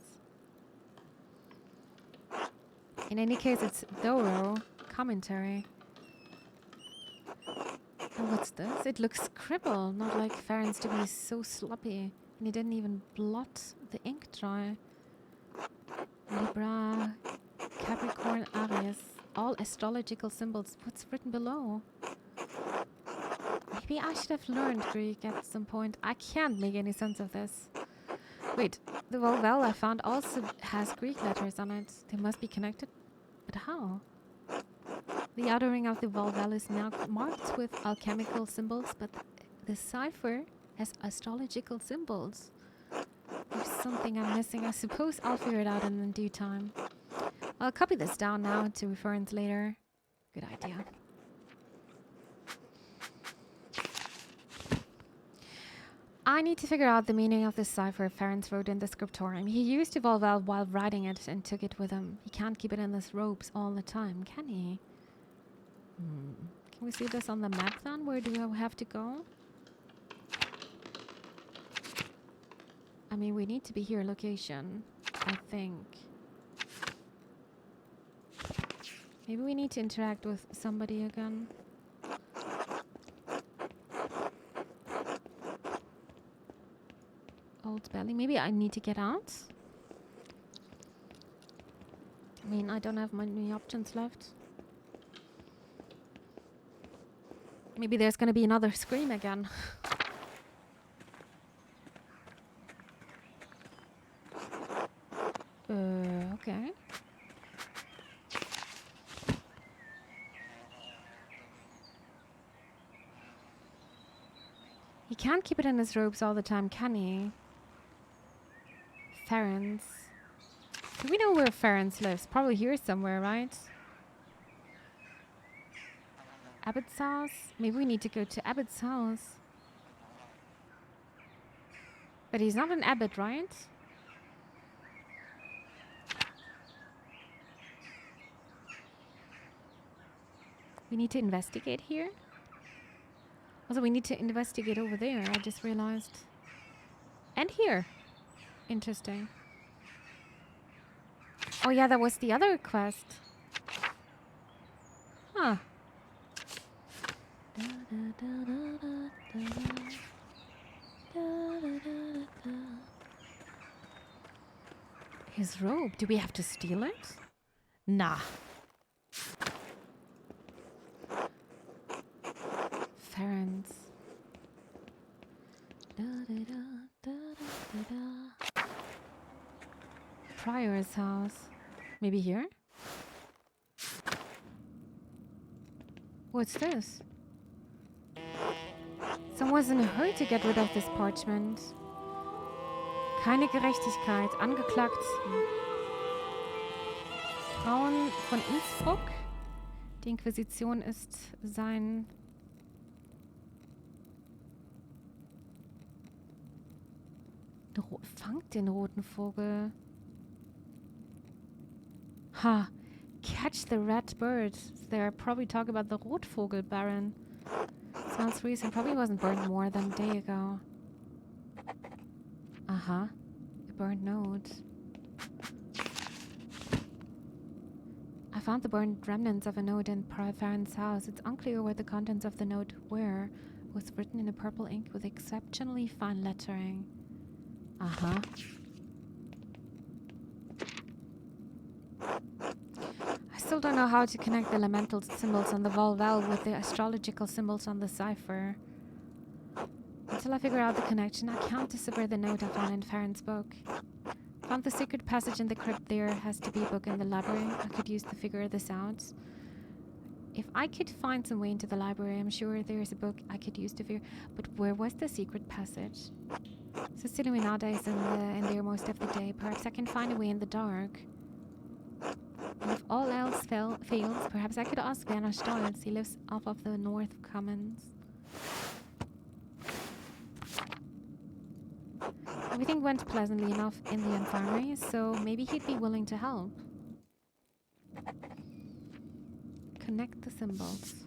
In any case, it's thorough commentary. And what's this? It looks scribbled, not like Ferenc to be so sloppy. And he didn't even blot the ink dry. Libra, Capricorn, Aries. All astrological symbols. What's written below? Maybe I should have learned Greek at some point. I can't make any sense of this. Wait, the vowel I found also has Greek letters on it. They must be connected. But how? The outer ring of the vowel is now marked with alchemical symbols, but the cipher has astrological symbols. There's something I'm missing. I suppose I'll figure it out in due time. I'll copy this down now to reference later. Good idea. I need to figure out the meaning of this cipher Ferenc wrote in the scriptorium. He used the vowel while writing it and took it with him. He can't keep it in his robes all the time, can he? Can we see this on the map then? Where do I have to go? I mean, we need to be here, location, I think. Maybe we need to interact with somebody again. Old belly. Maybe I need to get out. I mean, I don't have many options left. Maybe there's gonna be another scream again. Okay. He can't keep it in his robes all the time, can he? Ferenc. Do we know where Ferenc lives? Probably here somewhere, right? Abbot's house? Maybe we need to go to Abbot's house. But he's not an abbot, right? We need to investigate here. Also, we need to investigate over there, I just realized. And here. Interesting. Oh yeah, that was the other quest. Huh. His robe. Do we have to steal it? Nah. Ferenc. Prior's house. Maybe here? What's this? Someone's in a hurry to get rid of this parchment. Keine Gerechtigkeit. Angeklagt. Frauen von Innsbruck. Die Inquisition ist sein... Fangt den roten Vogel. Ha! Catch the red bird. They're probably talking about the Rotvogel Baron. Smells recent. Probably wasn't burned more than a day ago. Uh-huh. A burned note. I found the burned remnants of a note in Prior Farron's house. It's unclear what the contents of the note were. It was written in a purple ink with exceptionally fine lettering. Uh-huh. I still don't know how to connect the elemental symbols on the Volvel with the astrological symbols on the cipher. Until I figure out the connection, I can't decipher the note I found in Farron's book. Found the secret passage in the crypt. There has to be a book in the library. I could use to figure this out. If I could find some way into the library, I'm sure there's a book I could use to figure. But where was the secret passage? Since Illuminata is in there most of the day, perhaps I can find a way in the dark. And if all else fails, perhaps I could ask Werner Stolz. He lives off of the North Commons. Everything went pleasantly enough in the infirmary, so maybe he'd be willing to help. Connect the symbols.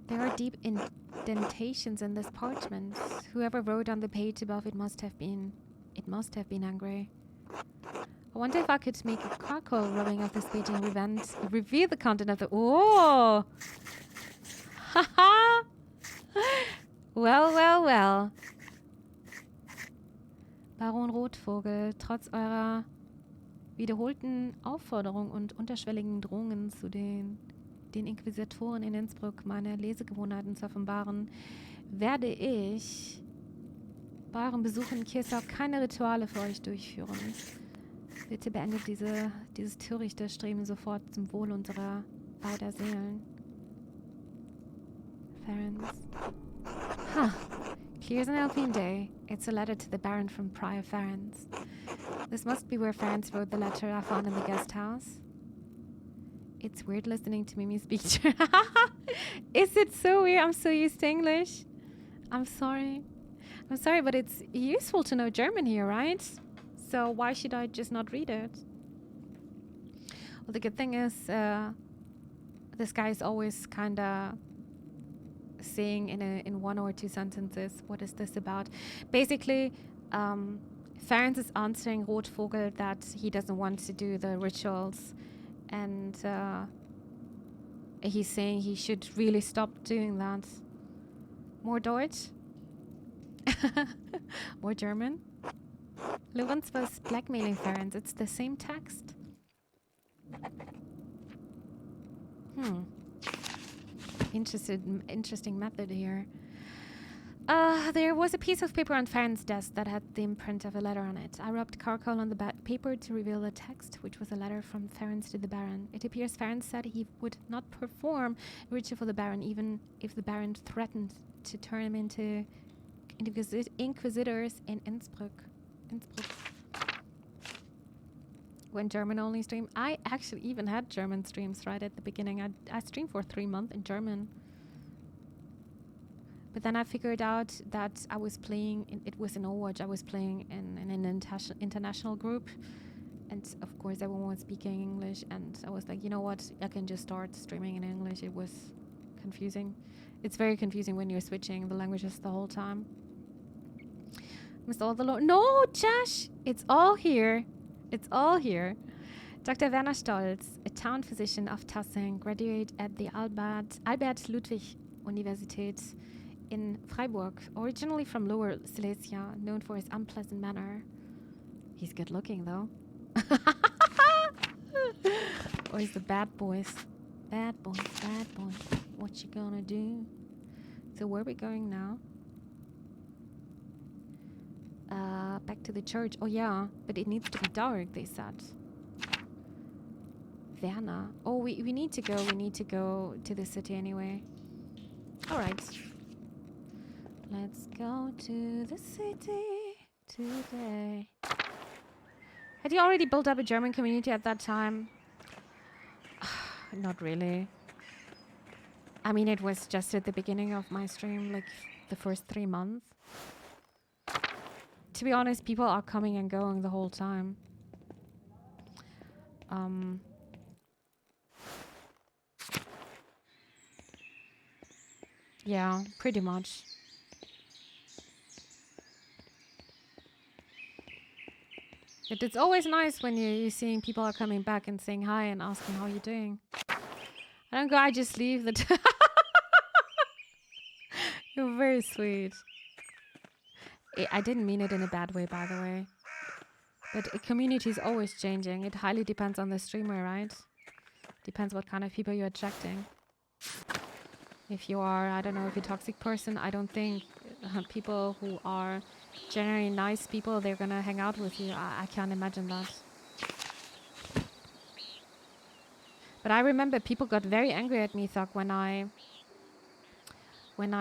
There are deep indentations in this parchment. Whoever wrote on the page above it must have been angry. I wonder if I could make a charcoal rubbing of this page and reveal the content of the... Oh! Haha! Well. Baron Rotvogel, trotz eurer wiederholten Aufforderung und unterschwelligen Drohungen zu den Inquisitoren in Innsbruck meine Lesegewohnheiten zu offenbaren, werde ich bei eurem Besuch in Kirsau keine Rituale für euch durchführen. Bitte beendet dieses törichte Streben sofort zum Wohl unserer beider Seelen. Farron's. Huh. Clear as an Alpine day. It's a letter to the Baron from Prior Farron's. This must be where Farron's wrote the letter I found in the guest house. It's weird listening to Mimi speak. Is it so weird? I'm so used to English. I'm sorry, but it's useful to know German here, right? So why should I just not read it? Well, the good thing is this guy is always kind of saying in one or two sentences, what is this about? Basically, Farron's is answering Rotvogel that he doesn't want to do the rituals, and he's saying he should really stop doing that. More Deutsch? More German? Lorenz was blackmailing Farron's. It's the same text. Interesting method here. There was a piece of paper on Farron's desk that had the imprint of a letter on it. I rubbed charcoal on the paper to reveal the text, which was a letter from Farron's to the Baron. It appears Farron said he would not perform a ritual for the Baron, even if the Baron threatened to turn him into inquisitors in Innsbruck. When German only stream, I actually even had German streams right at the beginning. I streamed for 3 months in German. But then I figured out that I was playing, it was in Overwatch, I was playing in an international group. And of course everyone was speaking English, and I was like, you know what, I can just start streaming in English. It was confusing. It's very confusing when you're switching the languages the whole time. Missed all the no, Josh! It's all here. Dr. Werner Stolz, a town physician of Tassing, graduate at the Albert Ludwig Universität in Freiburg, originally from Lower Silesia, known for his unpleasant manner. He's good looking, though. Or he's the bad boys. Bad boys. What you gonna do? So where are we going now? Back to the church. Oh yeah, but it needs to be dark, they said. Werner. Oh, we need to go to the city anyway. Alright. Let's go to the city today. Had you already built up a German community at that time? Not really. I mean, it was just at the beginning of my stream, like the first 3 months. To be honest, people are coming and going the whole time. Yeah, pretty much. It's always nice when you're seeing people are coming back and saying hi and asking how you're doing. I don't go, I just leave the... You're very sweet. I didn't mean it in a bad way, by the way. But a community is always changing. It highly depends on the streamer, right? Depends what kind of people you're attracting. If you are, I don't know, if you're a toxic person, I don't think people who are generally nice people, they're gonna hang out with you. I can't imagine that. But I remember people got very angry at me, Thug, when I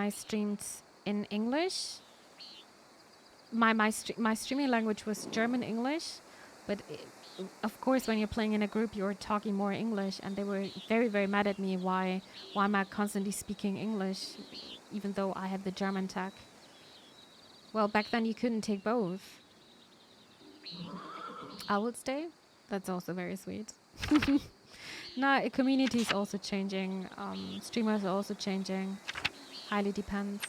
streamed in English. My streaming language was German English, but of course when you're playing in a group you're talking more English, and they were very, very mad at me why am I constantly speaking English even though I have the German tag. Well, back then you couldn't take both. I would stay. That's also very sweet. No, community is also changing. Streamers are also changing. Highly depends.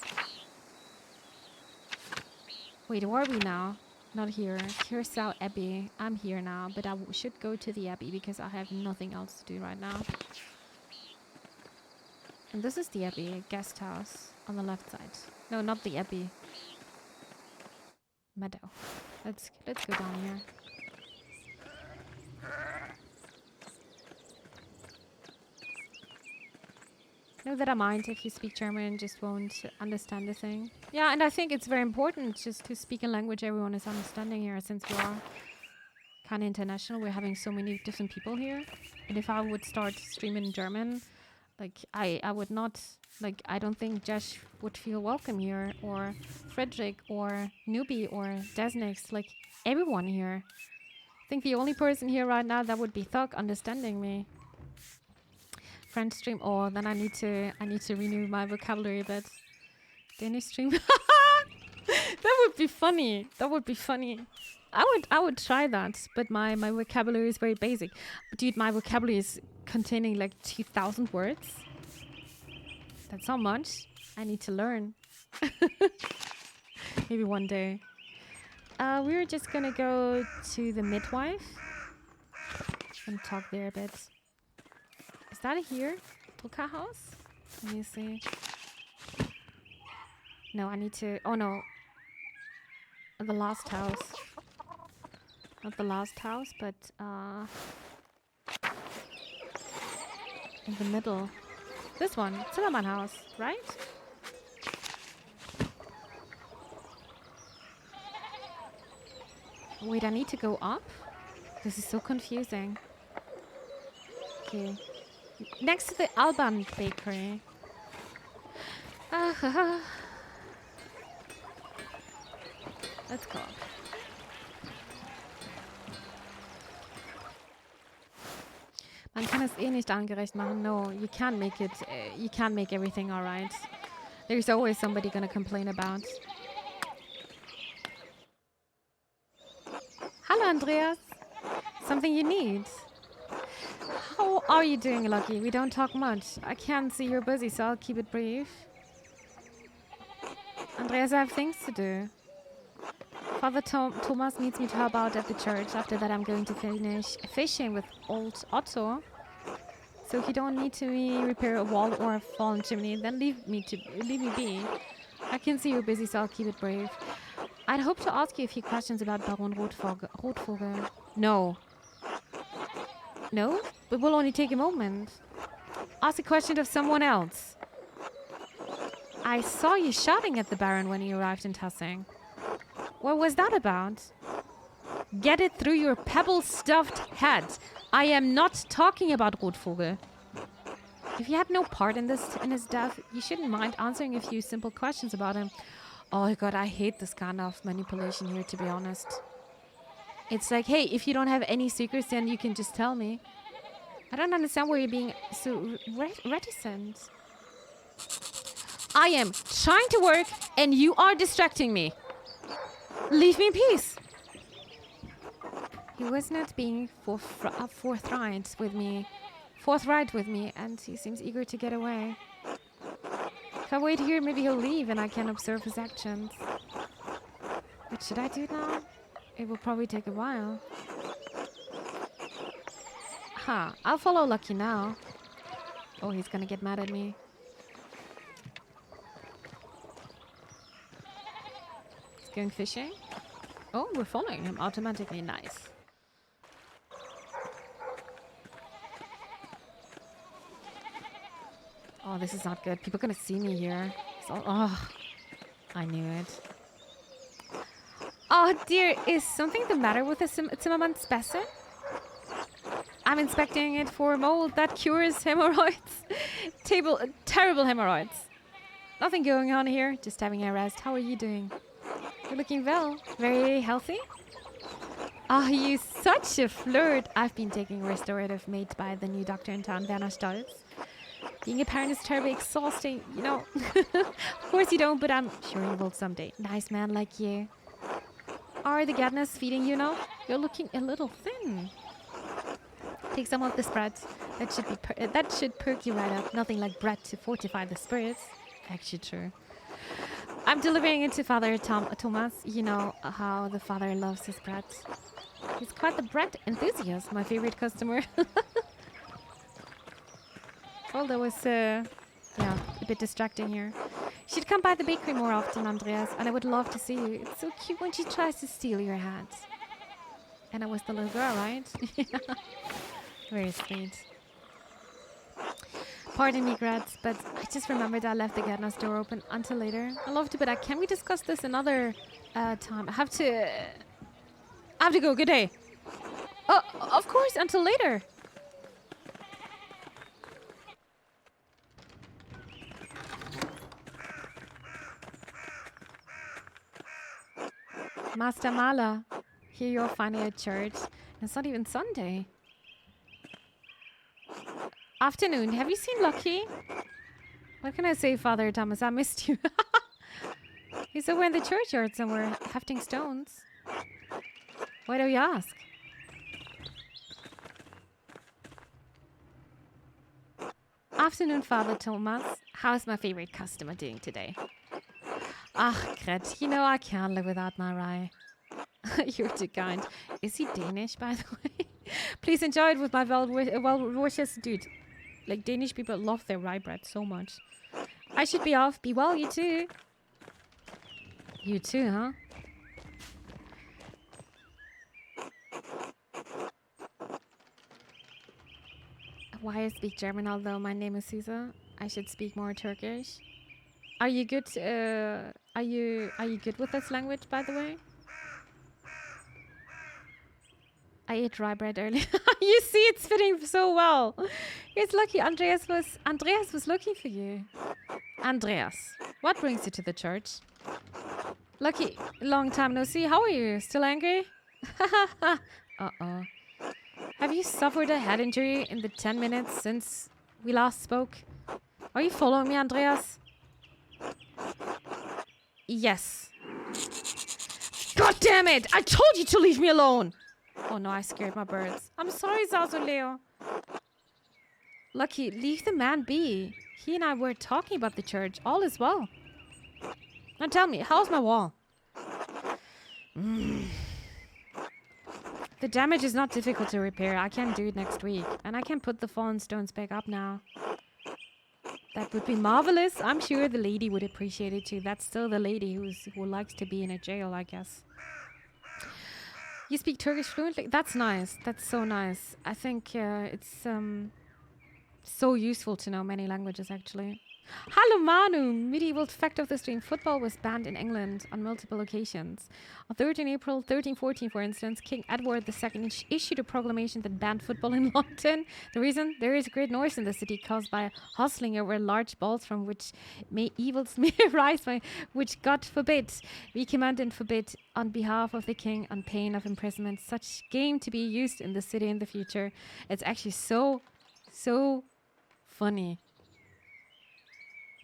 Wait, where are we now? Not here. Here's our Abbey. I'm here now, but I should go to the Abbey because I have nothing else to do right now. And this is the Abbey, a guest house on the left side. No, not the Abbey. Meadow. Let's go down here. Know that I mind if you speak German and just won't understand the thing. Yeah, and I think it's very important just to speak a language everyone is understanding here, since we are kind of international. We're having so many different people here. And if I would start streaming in German, like I would not, like I don't think Josh would feel welcome here, or Frederick, or Newbie, or Desnix, like everyone here. I think the only person here right now that would be Thug understanding me. French stream, or then I need to renew my vocabulary a bit. Danish stream. That would be funny. That would be funny. I would try that, but my vocabulary is very basic. But dude, my vocabulary is containing like 2,000 words. That's not much. I need to learn. Maybe one day. We're just gonna go to the midwife and talk there a bit. Is that here? Drucker house? Let me see. No, I need to... Oh, no. The last house. Not the last house, but... in the middle. This one. Zimmermann house, right? Wait, I need to go up? This is so confusing. Okay. Next to the Alban bakery. Let's go. Man kann es eh nicht angerecht machen. No, you can't make it. You can't make everything all right. There's always somebody gonna complain about. Hello, Andreas. Something you need? How are you doing, Lucky? We don't talk much. I can't see you're busy, so I'll keep it brief. Andreas, I have things to do. Father Thomas needs me to help out at the church. After that, I'm going to finish fishing with old Otto. So he don't need to repair a wall or a fallen chimney. Then leave me be. I can see you're busy, so I'll keep it brief. I'd hope to ask you a few questions about Baron Rotvogel. No. No? It will only take a moment. Ask a question of someone else. I saw you shouting at the Baron when he arrived in Tassing. What was that about? Get it through your pebble-stuffed head. I am not talking about Rotvogel. If you had no part in his death, you shouldn't mind answering a few simple questions about him. Oh god, I hate this kind of manipulation here, to be honest. It's like, hey, if you don't have any secrets, then you can just tell me. I don't understand why you're being so reticent. I am trying to work, and you are distracting me. Leave me in peace. He was not being forthright with me, and he seems eager to get away. If I wait here, maybe he'll leave, and I can observe his actions. What should I do now? It will probably take a while. Huh. I'll follow Lucky now. Oh, he's gonna get mad at me. He's going fishing. Oh, we're following him automatically. Nice. Oh, this is not good. People are gonna see me here. So, oh, I knew it. Oh dear, is something the matter with the Zimmermann's basin? I'm inspecting it for mold that cures hemorrhoids. Terrible hemorrhoids. Nothing going on here, just having a rest. How are you doing? You're looking well. Very healthy? Oh, you such a flirt. I've been taking restorative made by the new doctor in town, Werner Stolz. Being a parent is terribly exhausting, you know. Of course you don't, but I'm sure you will someday. Nice man like you. Are the gardeners feeding you now? You're looking a little thin. Take some of this bread. That should perk you right up. Nothing like bread to fortify the spirits. Actually true. I'm delivering it to Father Thomas. You know how the father loves his bread. He's quite the bread enthusiast, my favorite customer. Well, that was a bit distracting here. You should come by the bakery more often, Andreas, and I would love to see you. It's so cute when she tries to steal your hat. And I was the little girl, right? Very sweet. Pardon me, Gretz, but I just remembered I left the gardener's door open until later. I love to, but can we discuss this another time? I have to go. Good day. Oh, of course, until later. Master Maler, here you're finally at church. It's not even Sunday. Afternoon. Have you seen Lucky? What can I say, Father Thomas? I missed you. He's over in the churchyard somewhere, hefting stones. Why do you ask? Afternoon, Father Thomas. How's my favorite customer doing today? Ah, Gret, you know I can't live without my rye. You're too kind. Is he Danish, by the way? Please enjoy it with my well wishes, dude. Like, Danish people love their rye bread so much. I should be off. Be well, you too. You too, huh? Why I speak German, although my name is Caesar? I should speak more Turkish. Are you good? Are you good with this language, by the way? I ate rye bread earlier. You see, it's fitting so well. It's lucky Andreas was looking for you. Andreas, what brings you to the church? Lucky, long time no see. How are you? Still angry? Uh-oh. Have you suffered a head injury in the 10 minutes since we last spoke? Are you following me, Andreas? Yes. God damn it! I told you to leave me alone! Oh no, I scared my birds. I'm sorry, Zazuleo. Lucky, leave the man be. He and I were talking about the church. All is well. Now tell me, how's my wall? The damage is not difficult to repair. I can do it next week. And I can put the fallen stones back up now. That would be marvelous. I'm sure the lady would appreciate it too. That's still the lady who likes to be in a jail, I guess. You speak Turkish fluently? That's nice. That's so nice. I think it's so useful to know many languages, actually. Hallo Manu! Medieval fact of the stream. Football was banned in England on multiple occasions. On 13 April 1314, for instance, King Edward II issued a proclamation that banned football in London. The reason? There is great noise in the city caused by hustling over large balls from which evils may arise, which God forbid. We command and forbid on behalf of the king on pain of imprisonment such game to be used in the city in the future. It's actually so funny.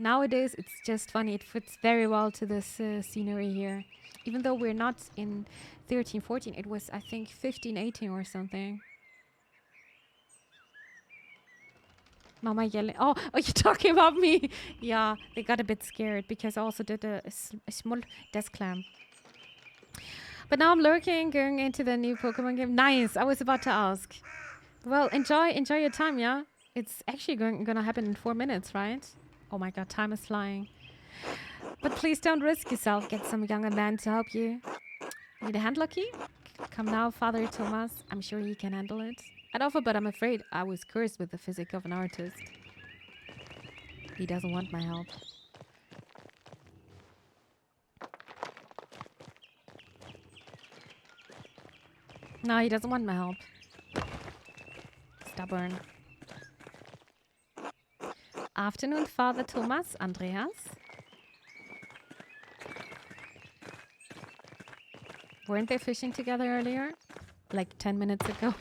Nowadays, it's just funny. It fits very well to this scenery here. Even though we're not in 1314, it was, I think, 1518 or something. Mama yelling. Oh, you're talking about me? Yeah, they got a bit scared because I also did a small desk clam. But now I'm lurking, going into the new Pokemon game. Nice. I was about to ask. Well, enjoy your time, yeah? It's actually gonna happen in 4 minutes, right? Oh my god, time is flying. But please don't risk yourself. Get some younger man to help you. Need a hand, Lucky? Come now, Father Thomas. I'm sure you can handle it. I'd offer, but I'm afraid I was cursed with the physique of an artist. He doesn't want my help. No, he doesn't want my help. Stubborn. Afternoon, Father Thomas. Andreas? Weren't they fishing together earlier? Like 10 minutes ago?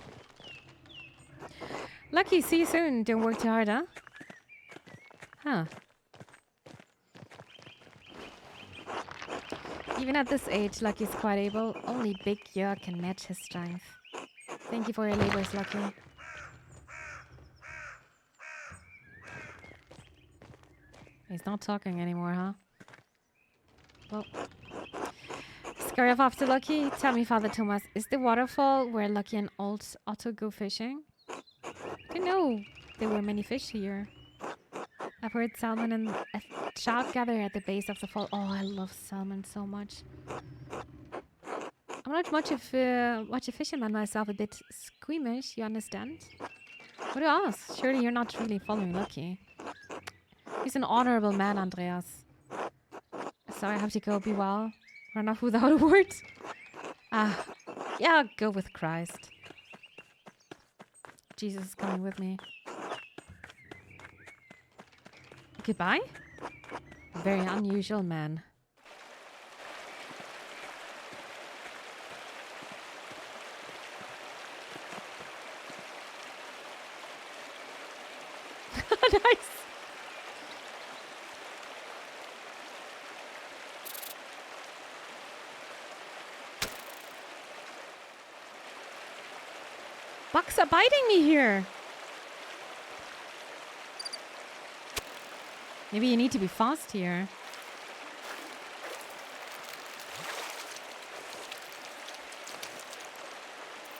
Lucky, see you soon. Don't work too hard, huh? Huh. Even at this age, Lucky's quite able. Only Big Jörg can match his strength. Thank you for your labors, Lucky. He's not talking anymore, huh? Well, scurry off to Lucky. Tell me, Father Thomas, is the waterfall where Lucky and old Otto go fishing? I didn't know there were many fish here. I've heard salmon and a trout gather at the base of the fall. Oh, I love salmon so much. I'm not much of a fisherman myself, a bit squeamish, you understand? What do you ask? Surely you're not really following Lucky. He's an honorable man, Andreas. So I have to go. Be well. Run off without a word. Yeah, go with Christ. Jesus is coming with me. Goodbye? A very unusual man. Nice. Bugs are biting me here. Maybe you need to be fast here.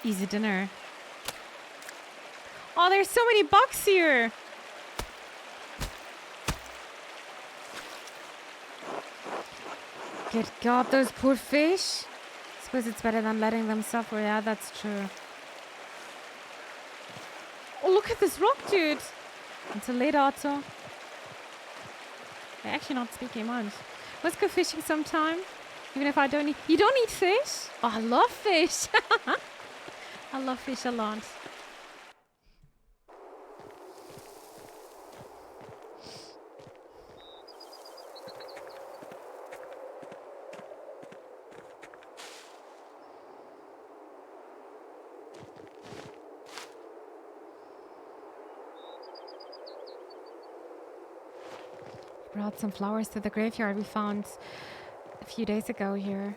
Easy dinner. Oh, there's so many bugs here. Good God, those poor fish. Suppose it's better than letting them suffer. Yeah, that's true. Oh, look at this rock, dude. Until later, Otto. They're actually not speaking much. Let's go fishing sometime. Even if I don't eat... You don't eat fish? Oh, I love fish. I love fish a lot. Brought some flowers to the graveyard we found a few days ago here.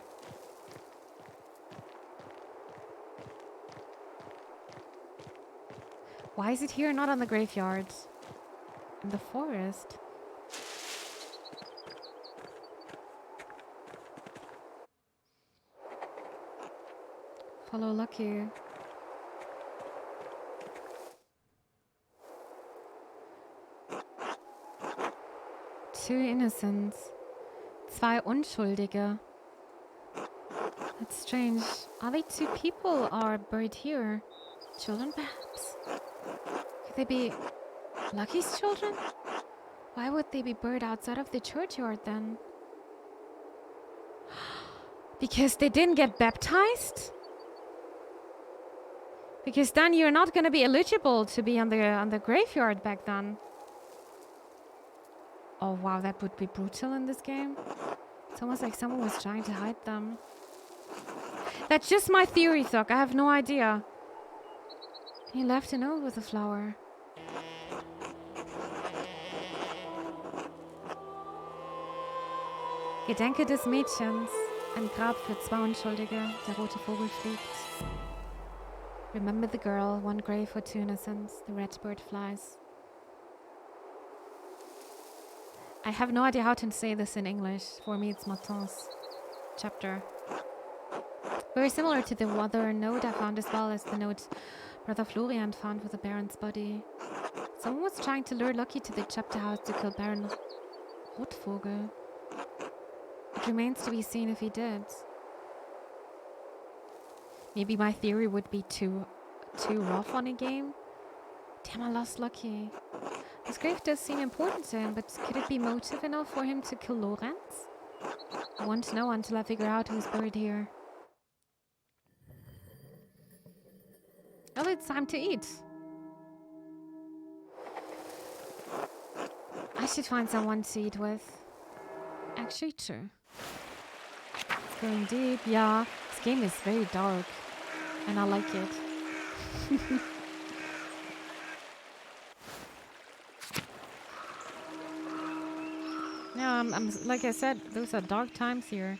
Why is it here, not on the graveyard? In the forest? Follow Lucky. Two innocents. Zwei Unschuldige. That's strange. Are they two people are buried here? Children, perhaps? Could they be Lucky's children? Why would they be buried outside of the churchyard then? Because they didn't get baptized? Because then you're not going to be eligible to be on the graveyard back then. Oh wow, that would be brutal in this game. It's almost like someone was trying to hide them. That's just my theory, Thok. I have no idea. He left a note with a flower. Gedenke des Mädchens. Ein Grab für zwei Unschuldige. Der rote Vogel fliegt. Remember the girl. One grave for two innocents. The red bird flies. I have no idea how to say this in English. For me, it's Maton's chapter. Very similar to the other note I found, as well as the note Brother Florian found with the Baron's body. Someone was trying to lure Lucky to the chapter house to kill Baron Rotvogel. It remains to be seen if he did. Maybe my theory would be too rough on a game. Damn, I lost Lucky. This grave does seem important to him, but could it be motive enough for him to kill Lorenz? I won't know until I figure out who's buried here. Well, it's time to eat. I should find someone to eat with. Actually, true. It's going deep. Yeah, this game is very dark. And I like it. Yeah, like I said, those are dark times here.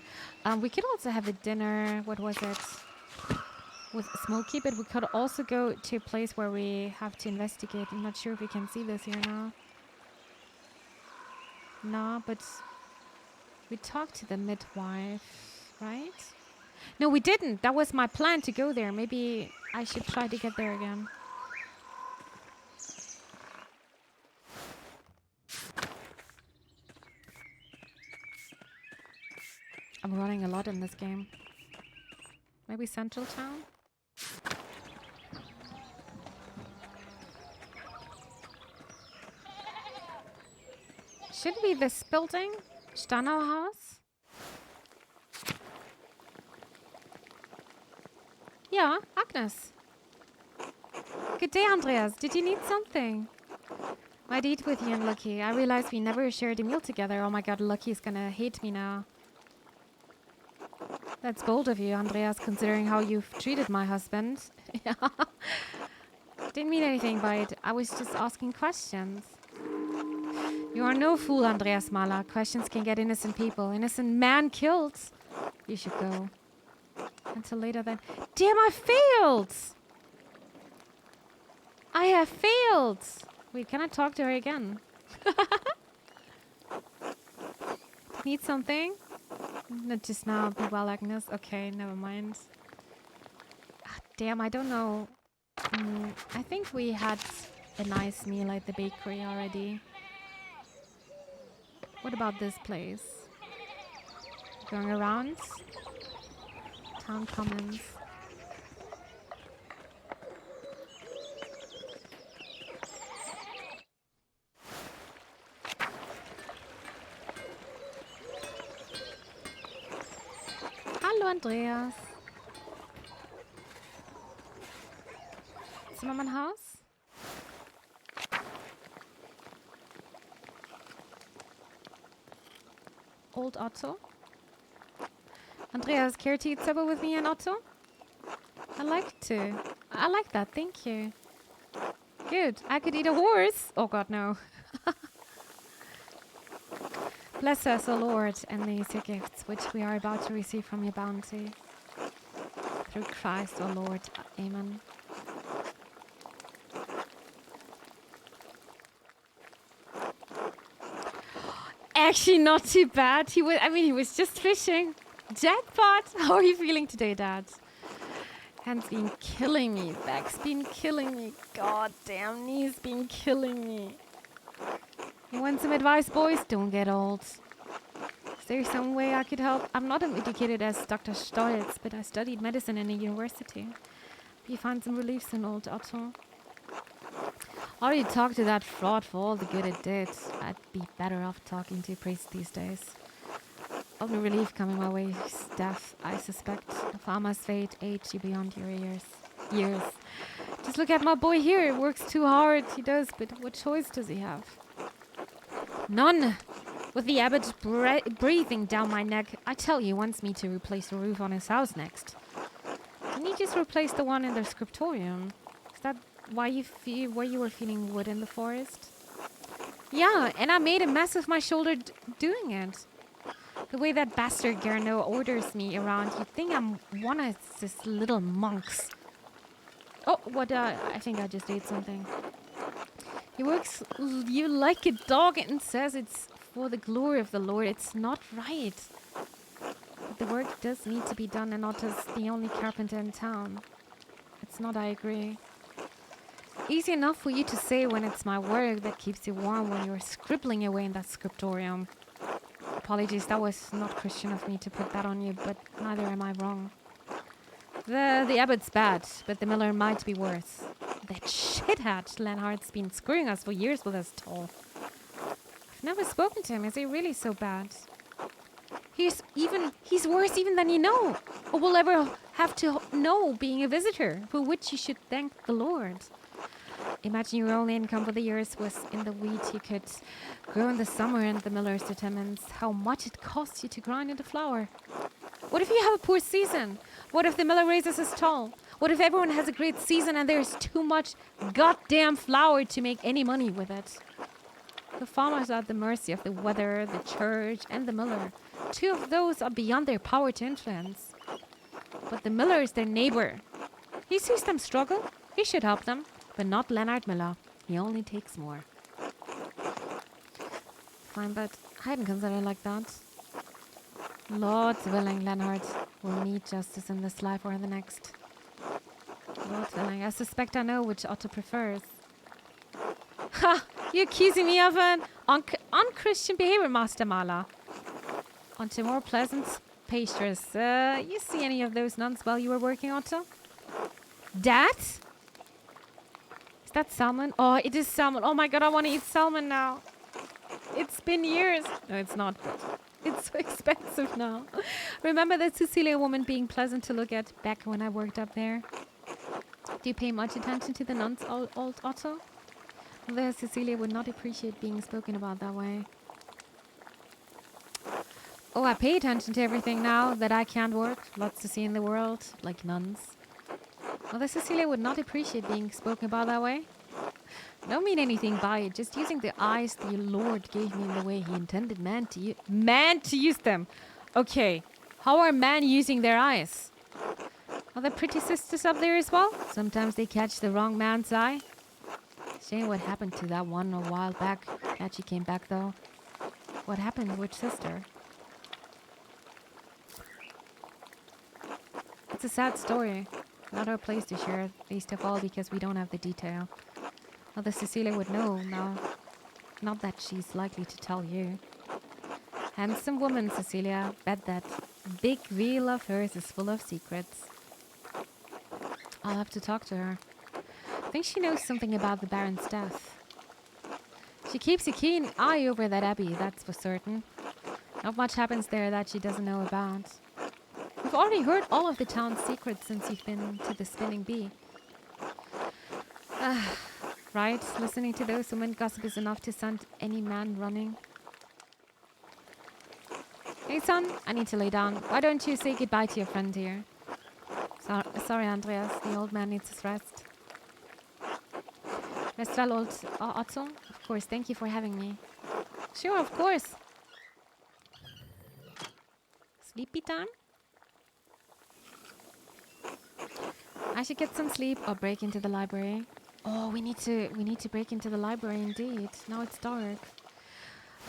We could also have a dinner. What was it? With Smokey, but we could also go to a place where we have to investigate. I'm not sure if we can see this here now. No, but we talked to the midwife, right? No, we didn't. That was my plan, to go there. Maybe I should try to get there again. I'm running a lot in this game. Maybe Central Town? Should be this building? Stannau House? Yeah, Agnes. Good day, Andreas. Did you need something? I'd eat with you and Lucky. I realized we never shared a meal together. Oh my god, Lucky's gonna hate me now. That's bold of you, Andreas, considering how you've treated my husband. Yeah. Didn't mean anything by it. I was just asking questions. You are no fool, Andreas Maler. Questions can get innocent people. Innocent man killed. You should go. Until later then. Damn, I failed! I have failed! Wait, can I talk to her again? Need something? Not just now. Be well, Agnes. Okay, never mind. Ah, damn, I don't know. I think we had a nice meal at the bakery already. What about this place? Going around? Town Commons. Hallo, Andreas. Zimmermann-Haus? Old Otto? Andreas, care to eat supper with me and Otto? I like to. I like that, thank you. Good. I could eat a horse. Oh god, no. Bless us, O Lord, and these your gifts, which we are about to receive from your bounty. Through Christ, O Lord. Amen. Actually, not too bad. He was just fishing. Jackpot! How are you feeling today, Dad? Hand's been killing me. Back's been killing me. God damn, knees been killing me. You want some advice, boys? Don't get old. Is there some way I could help? I'm not as educated as Dr. Stolz, but I studied medicine in a university. You find some relief soon, old Otto. I already talked to that fraud for all the good it did. I'd be better off talking to a priest these days. Only relief coming my way is death, I suspect. A farmer's fate, age you beyond your years. Just look at my boy here. He works too hard. He does, but what choice does he have? None. With the abbot breathing down my neck, I tell you, he wants me to replace the roof on his house next. Can you just replace the one in the scriptorium? Is that why you were feeling wood in the forest? Yeah, and I made a mess of my shoulder doing it. The way that bastard Garneau orders me around, you'd think I'm one of his little monks. Oh, what? I think I just ate something. He works you like a dog and says it's for the glory of the Lord. It's not right. but the work does need to be done, and Otto's the only carpenter in town. It's not, I agree. Easy enough for you to say when it's my work that keeps you warm when you're scribbling away in that scriptorium. Apologies, that was not Christian of me to put that on you, but neither am I wrong. The abbot's bad, but the miller might be worse. That shithead Leonhard's been screwing us for years with his toll. I've never spoken to him. Is he really so bad? He's worse even than you know, or will ever have to know being a visitor, for which you should thank the Lord. Imagine your only income for the years was in the wheat you could grow in the summer, and the miller's determines how much it costs you to grind into flour. What if you have a poor season? What if the miller raises his toll? What if everyone has a great season and there's too much goddamn flour to make any money with it? The farmers are at the mercy of the weather, the church, and the miller. Two of those are beyond their power to influence. But the miller is their neighbor. He sees them struggle. He should help them. But not Leonhard Miller. He only takes more. Fine, but I hadn't considered it like that. Lord willing, Leonhard will meet justice in this life or the next. Lord willing, I suspect I know which Otto prefers. Ha! You accusing me of an unchristian behavior, Master Maler. On to more pleasant pastures. You see any of those nuns while you were working, Otto? That? Is that salmon? Oh, it is salmon. Oh my god, I want to eat salmon now. It's been years. No, it's not, but it's so expensive now. Remember that Cecilia woman being pleasant to look at back when I worked up there? Do you pay much attention to the nuns, old Otto? Although Cecilia would not appreciate being spoken about that way. Oh, I pay attention to everything now that I can't work. Lots to see in the world, like nuns. Although Cecilia would not appreciate being spoken about that way. Don't mean anything by it, just using the eyes the Lord gave me in the way He intended man to use them. Okay, how are men using their eyes? Are there pretty sisters up there as well? Sometimes they catch the wrong man's eye. Shame what happened to that one a while back. Glad she came back though. What happened? Which sister? It's a sad story. Not our place to share, least of all because we don't have the detail. Although Cecilia would know now. Not that she's likely to tell you. Handsome woman, Cecilia. Bet that big wheel of hers is full of secrets. I'll have to talk to her. I think she knows something about the Baron's death. She keeps a keen eye over that abbey, that's for certain. Not much happens there that she doesn't know about. You've already heard all of the town's secrets since you've been to the spinning bee. Right, listening to those women gossip is enough to send any man running. Hey son, I need to lay down. Why don't you say goodbye to your friend here? Sorry, Andreas, the old man needs his rest. Rest well, old Otto. Of course, thank you for having me. Sure, of course. Sleepy time? I should get some sleep or break into the library. Oh, we need to break into the library indeed. Now it's dark.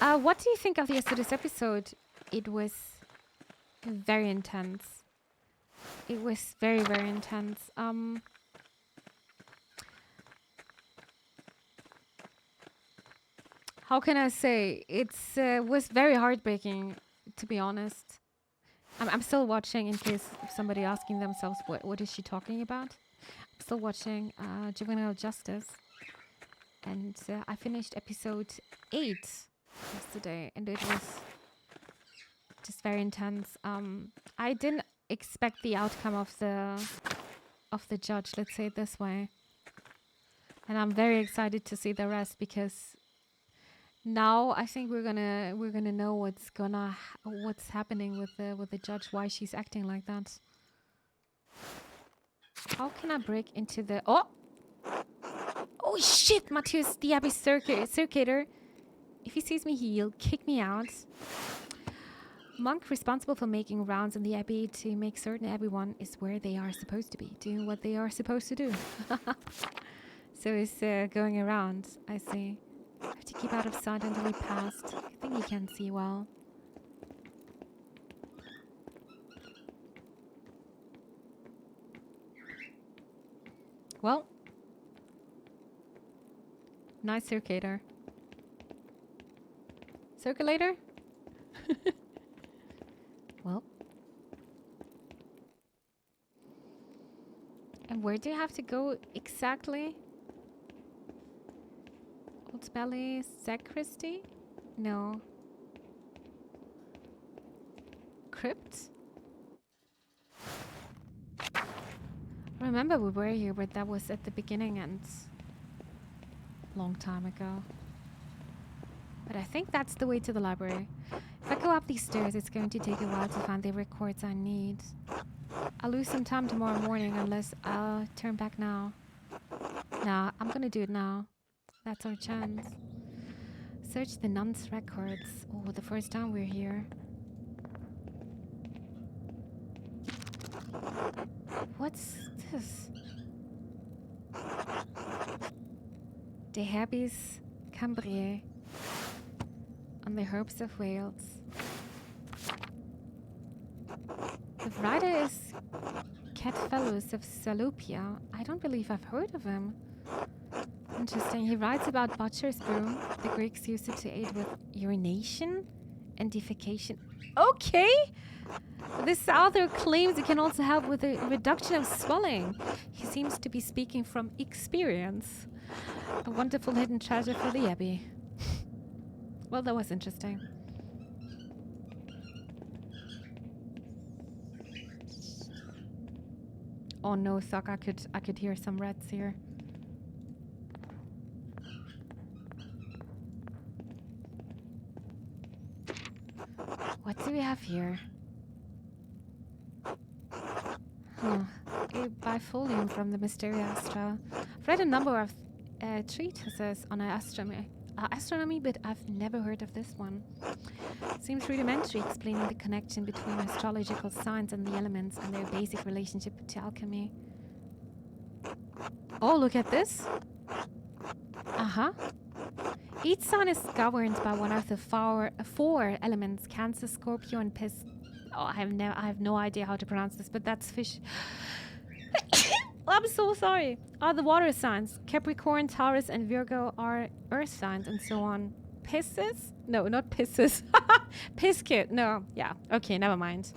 What do you think of yesterday's episode? It was very intense. It was very, very intense. How can I say? It was very heartbreaking, to be honest. I'm still watching in case somebody asking themselves what is she talking about. I'm still watching Juvenile Justice, and I finished episode 8 yesterday, and it was just very intense. I didn't expect the outcome of the judge. Let's say it this way, and I'm very excited to see the rest because now I think we're gonna know what's happening with the judge, why she's acting like that. How can I break into the oh shit, Matthias, the Abbey Circator. If he sees me, he'll kick me out. Monk responsible for making rounds in the Abbey to make certain everyone is where they are supposed to be, doing what they are supposed to do. So he's going around, I see. I have to keep out of sight until he passed. I think he can see well. Well, nice circulator. Circulator? Well. And where do you have to go exactly? Old Belly Sacristy? No. Crypt? I remember we were here, but that was at the beginning and long time ago. But I think that's the way to the library. If I go up these stairs, it's going to take a while to find the records I need. I'll lose some time tomorrow morning unless I'll turn back now. Nah, I'm gonna do it now. That's our chance. Search the nuns' records. Oh, the first time we're here. What's this? De Herbis Cambriae on the herbs of Wales. The writer is Catfellows of Salopia. I don't believe I've heard of him. Interesting. He writes about butcher's broom. The Greeks used it to aid with urination and defecation. Okay! This author claims it can also help with the reduction of swelling. He seems to be speaking from experience. A wonderful hidden treasure for the Abbey. Well, that was interesting. Oh no, Sock, I could hear some rats here. What do we have here? Huh. A bifolium from the Mysteria Astra. I've read a number of treatises on astronomy, but I've never heard of this one. Seems rudimentary, explaining the connection between astrological signs and the elements and their basic relationship to alchemy. Oh, look at this. Uh-huh. Each sign is governed by one of the four elements: Cancer, Scorpio, and Pisces. Oh, I have no idea how to pronounce this, but that's fish. I'm so sorry. Are the water signs. Capricorn, Taurus, and Virgo are earth signs, and so on. Pisces? No, not Pisces. Pisces. No. Yeah. Okay, never mind.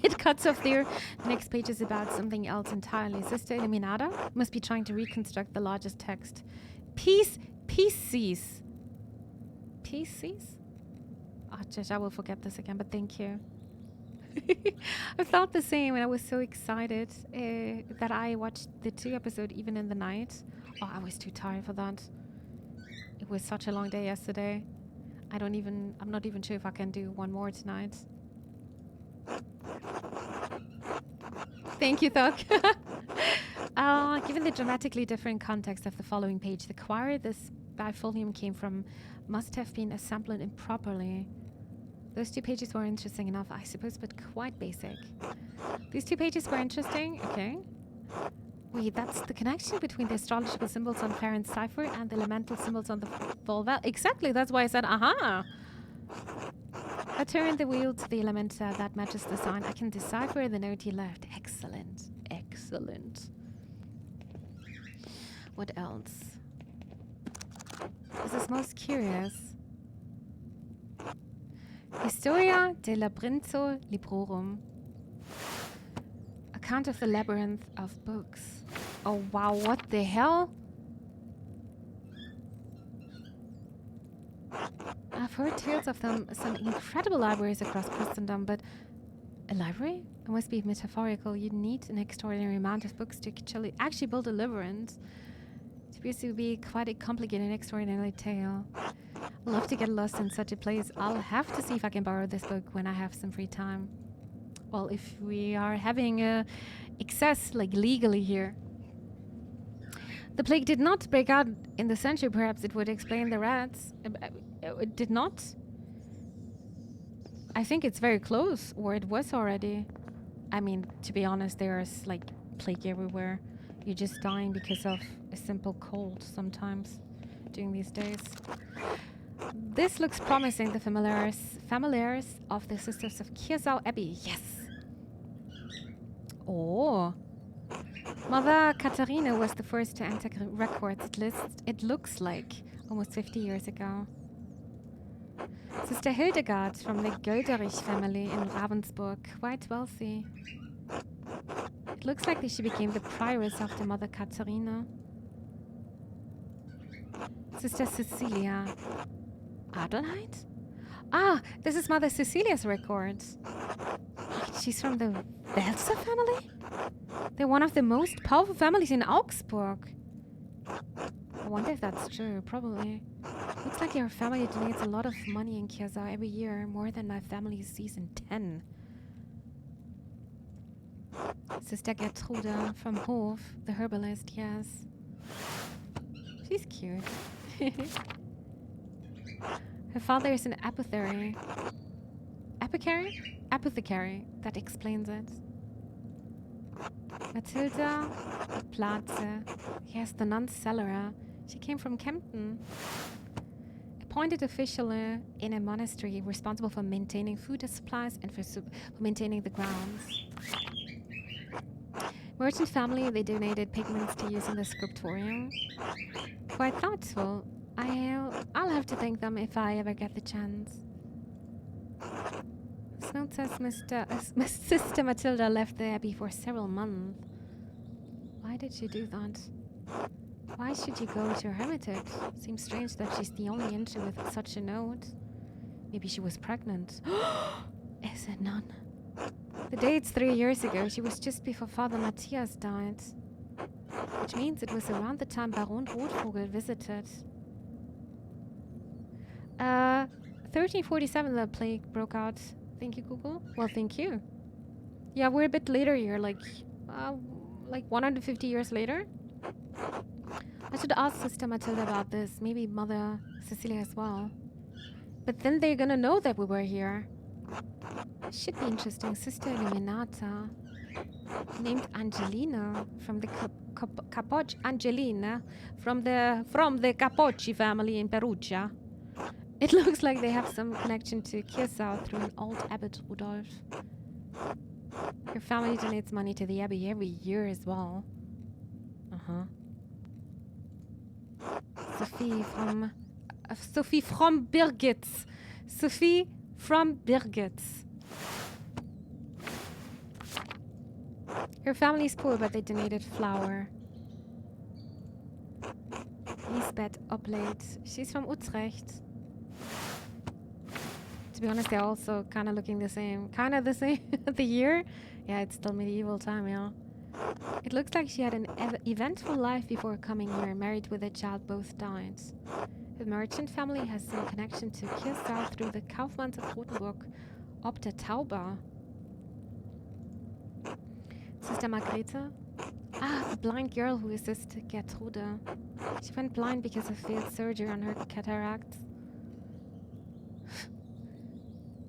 It cuts off there. The next page is about something else entirely. Sister Illuminata must be trying to reconstruct the largest text. Pisces. Pisces? Oh, Josh, I will forget this again, but thank you. I felt the same, and I was so excited that I watched the 2 episodes even in the night. Oh, I was too tired for that. It was such a long day yesterday. I'm not even sure if I can do one more tonight. Thank you, Thok. Given the dramatically different context of the following page, the choir this bifolium came from must have been assembled improperly. Those 2 pages were interesting enough, I suppose, but quite basic. These 2 pages were interesting. Okay. Wait, that's the connection between the astrological symbols on Farron's cipher and the elemental symbols on the vulva. Exactly, that's why I said, aha! I turn the wheel to the element that matches the sign. I can decipher the note he left. Excellent. Excellent. What else? This is most curious. Historia de Labyrintho Librorum. Account of the labyrinth of books. Oh wow, what the hell? I've heard tales of some incredible libraries across Christendom, but a library? It must be metaphorical. You need an extraordinary amount of books to actually build a labyrinth. It appears to be quite a complicated and extraordinary tale. I'd love to get lost in such a place. I'll have to see if I can borrow this book when I have some free time. Well, if we are having access, like, legally here. The plague did not break out in the century. Perhaps it would explain the rats. It did not. I think it's very close, or it was already. I mean, to be honest, there's, like, plague everywhere. You're just dying because of a simple cold sometimes during these days. This looks promising. The familiars of the Sisters of Kirsau Abbey. Yes. Oh. Mother Katharina was the first to enter records. It looks like almost 50 years ago. Sister Hildegard from the Gölderich family in Ravensburg, quite wealthy. It looks like she became the prioress after Mother Katharina. Sister Cecilia. Adelheid? Ah, this is Mother Cecilia's record. She's from the Welser family? They're one of the most powerful families in Augsburg. I wonder if that's true. Probably. Looks like your family donates a lot of money in Kiesa every year, more than my family's season 10. Sister Gertrude from Hof, the herbalist, yes. She's cute. Her father is an apothecary. Apothecary. That explains it. Matilda Platze. Yes, the nun Celera. She came from Kempten. Appointed official in a monastery responsible for maintaining food supplies and for maintaining the grounds. Merchant family, they donated pigments to use in the scriptorium. Quite thoughtful. I'll have to thank them if I ever get the chance. This note says Sister Matilda left the abbey for several months. Why did she do that? Why should you go to a hermitage? Seems strange that she's the only entry with such a note. Maybe she was pregnant. Is it none? The date's 3 years ago. She was just before Father Matthias died. Which means it was around the time Baron Rotvogel visited. 1347 the plague broke out. Thank you, Google. Well, thank you. Yeah, we're a bit later here, like 150 years later. I should ask Sister Matilda about this. Maybe Mother Cecilia as well. But then they're gonna know that we were here. Should be interesting. Sister Illuminata. Named Angelina from the Capocci. Angelina from the Capocci family in Perugia. It looks like they have some connection to Kirsau through an old abbot Rudolf. Your family donates money to the abbey every year as well. Sophie from Birgitz. Sophie from Birgitz. Her family's poor, but they donated flour. Lisbeth Oblate. She's from Utrecht. To be honest, they're also kind of looking the same. Kind of the same. The year? Yeah, it's still medieval time, yeah. It looks like she had an eventful life before coming here. Married with a child, both died. The merchant family has some connection to Kirsau through the Kaufmanns of Rothenburg, ob der Tauber. Sister Margrethe? Ah, the blind girl who assisted Gertrude. She went blind because of failed surgery on her cataracts.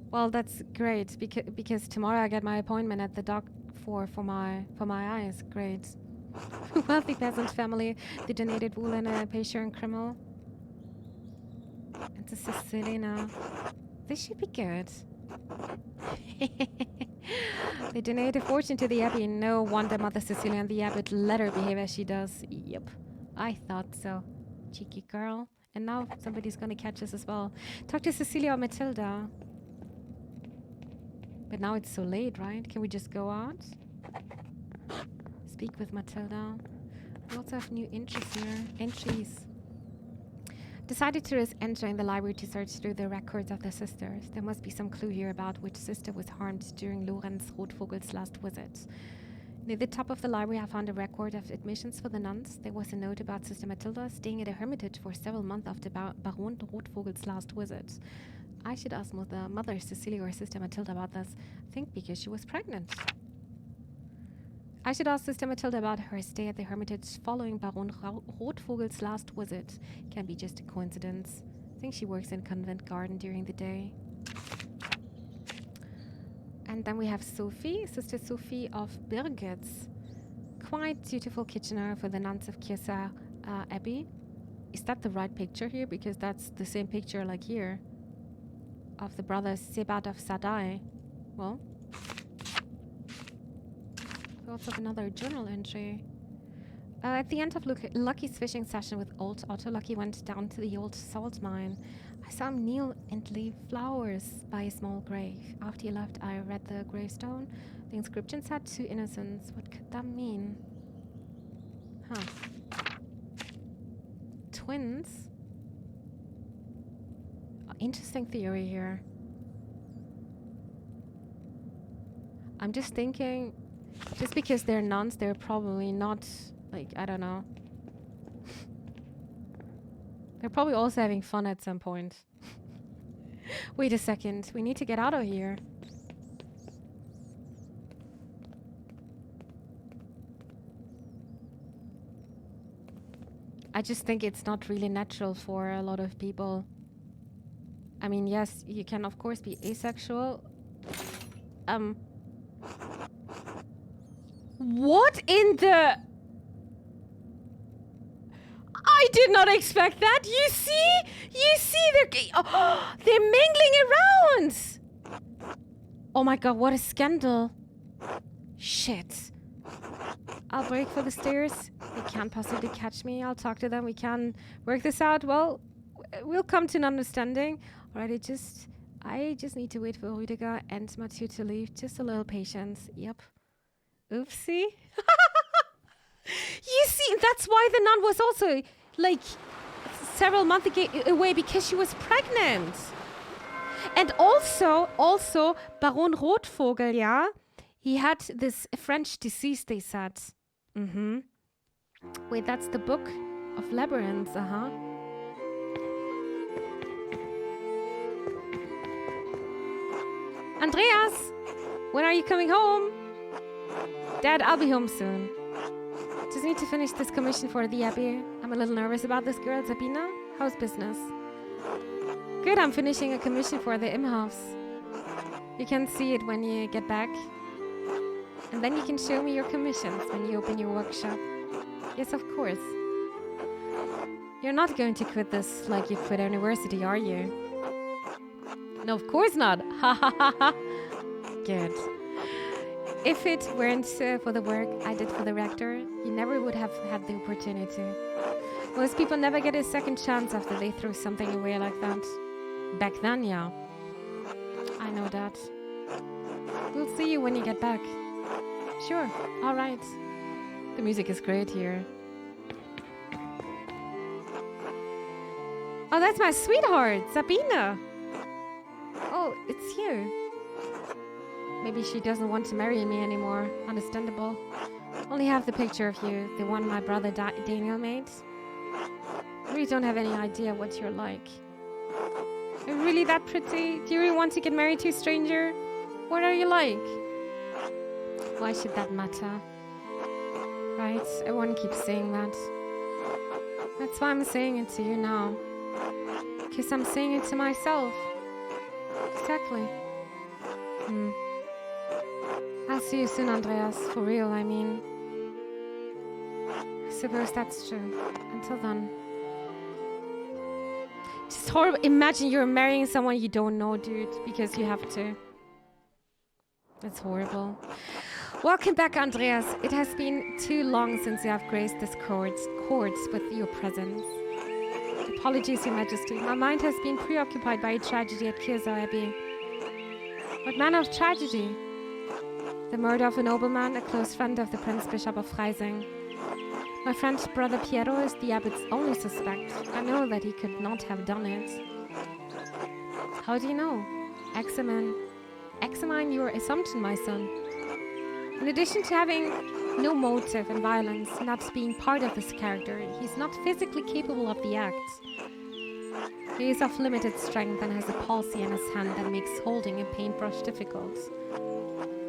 Well, that's great because tomorrow I get my appointment at the doctor for my eyes. Great. Wealthy peasant family. They donated wool and a patient and criminal. And this is Selena. This should be good. They donate a fortune to the abbey. No wonder Mother Cecilia and the abbot let her behave as she does. Yep, I thought so. Cheeky girl. And now somebody's gonna catch us as well. Talk to Cecilia or Matilda. But now it's so late, right? Can we just go out? Speak with Matilda. We also have new entries. Decided to risk entering the library to search through the records of the sisters. There must be some clue here about which sister was harmed during Lorenz Rotvogel's last visit. Near the top of the library, I found a record of admissions for the nuns. There was a note about Sister Matilda staying at a hermitage for several months after Baron Rotvogel's last visit. I should ask Mother Cecilia or Sister Matilda about this. I think because she was pregnant. I should ask Sister Matilda about her stay at the hermitage following Baron Rotvogel's last visit. Can be just a coincidence. I think she works in convent garden during the day. And then we have Sophie, Sister Sophie of Birgitz. Quite beautiful kitchener for the nuns of Kirsau Abbey. Is that the right picture here? Because that's the same picture like here. Of the brothers Sebat of Sadai. Well, we also have another journal entry. At the end of Lucky's fishing session with old Otto, Lucky went down to the old salt mine. I saw him kneel and leave flowers by a small grave. After he left, I read the gravestone. The inscription said 2 innocents. What could that mean? Huh. Twins? Oh, interesting theory here. I'm just thinking, just because they're nuns, they're probably not, like, I don't know. They're probably also having fun at some point. Wait a second, we need to get out of here. I just think it's not really natural for a lot of people. I mean, yes, you can of course be asexual. What in the... I did not expect that. You see, they're mingling around. Oh my god, what a scandal. Shit. I'll break for the stairs. They can't possibly catch me. I'll talk to them. We can work this out. Well, we'll come to an understanding. Alright, I just need to wait for Rüdiger and Mathieu to leave. Just a little patience. Yep. Oopsie. You see, that's why the nun was also, like, several months away, because she was pregnant. And also, Baron Rotvogel, yeah? He had this French disease, they said. Wait, that's the Book of Labyrinths, Andreas, when are you coming home? Dad, I'll be home soon. Just need to finish this commission for the Abbey. I'm a little nervous about this girl, Sabina. How's business? Good, I'm finishing a commission for the Imhoffs. You can see it when you get back. And then you can show me your commissions when you open your workshop. Yes, of course. You're not going to quit this like you quit university, are you? No, of course not. Ha ha ha ha. Good. If it weren't for the work I did for the rector, you never would have had the opportunity. Most people never get a second chance after they throw something away like that. Back then, yeah. I know that. We'll see you when you get back. Sure, all right. The music is great here. Oh, that's my sweetheart, Sabina. Oh, it's you. Maybe she doesn't want to marry me anymore. Understandable. Only have the picture of you, the one my brother Daniel made. I really don't have any idea what you're like. Are you really that pretty? Do you really want to get married to a stranger? What are you like? Why should that matter? Right? Everyone keeps saying that. That's why I'm saying it to you now. Because I'm saying it to myself. Exactly. I'll see you soon, Andreas. For real, I mean. I suppose that's true. Until then. Just horrible. Imagine you're marrying someone you don't know, dude. Because you have to. That's horrible. Welcome back, Andreas. It has been too long since you have graced this courts with your presence. Apologies, Your Majesty. My mind has been preoccupied by a tragedy at Kirsau Abbey. What manner of tragedy? The murder of a nobleman, a close friend of the Prince Bishop of Freising. My friend Brother Piero is the abbot's only suspect. I know that he could not have done it. How do you know? Examine your assumption, my son. In addition to having no motive and violence, not being part of this character, he's not physically capable of the act. He is of limited strength and has a palsy in his hand that makes holding a paintbrush difficult.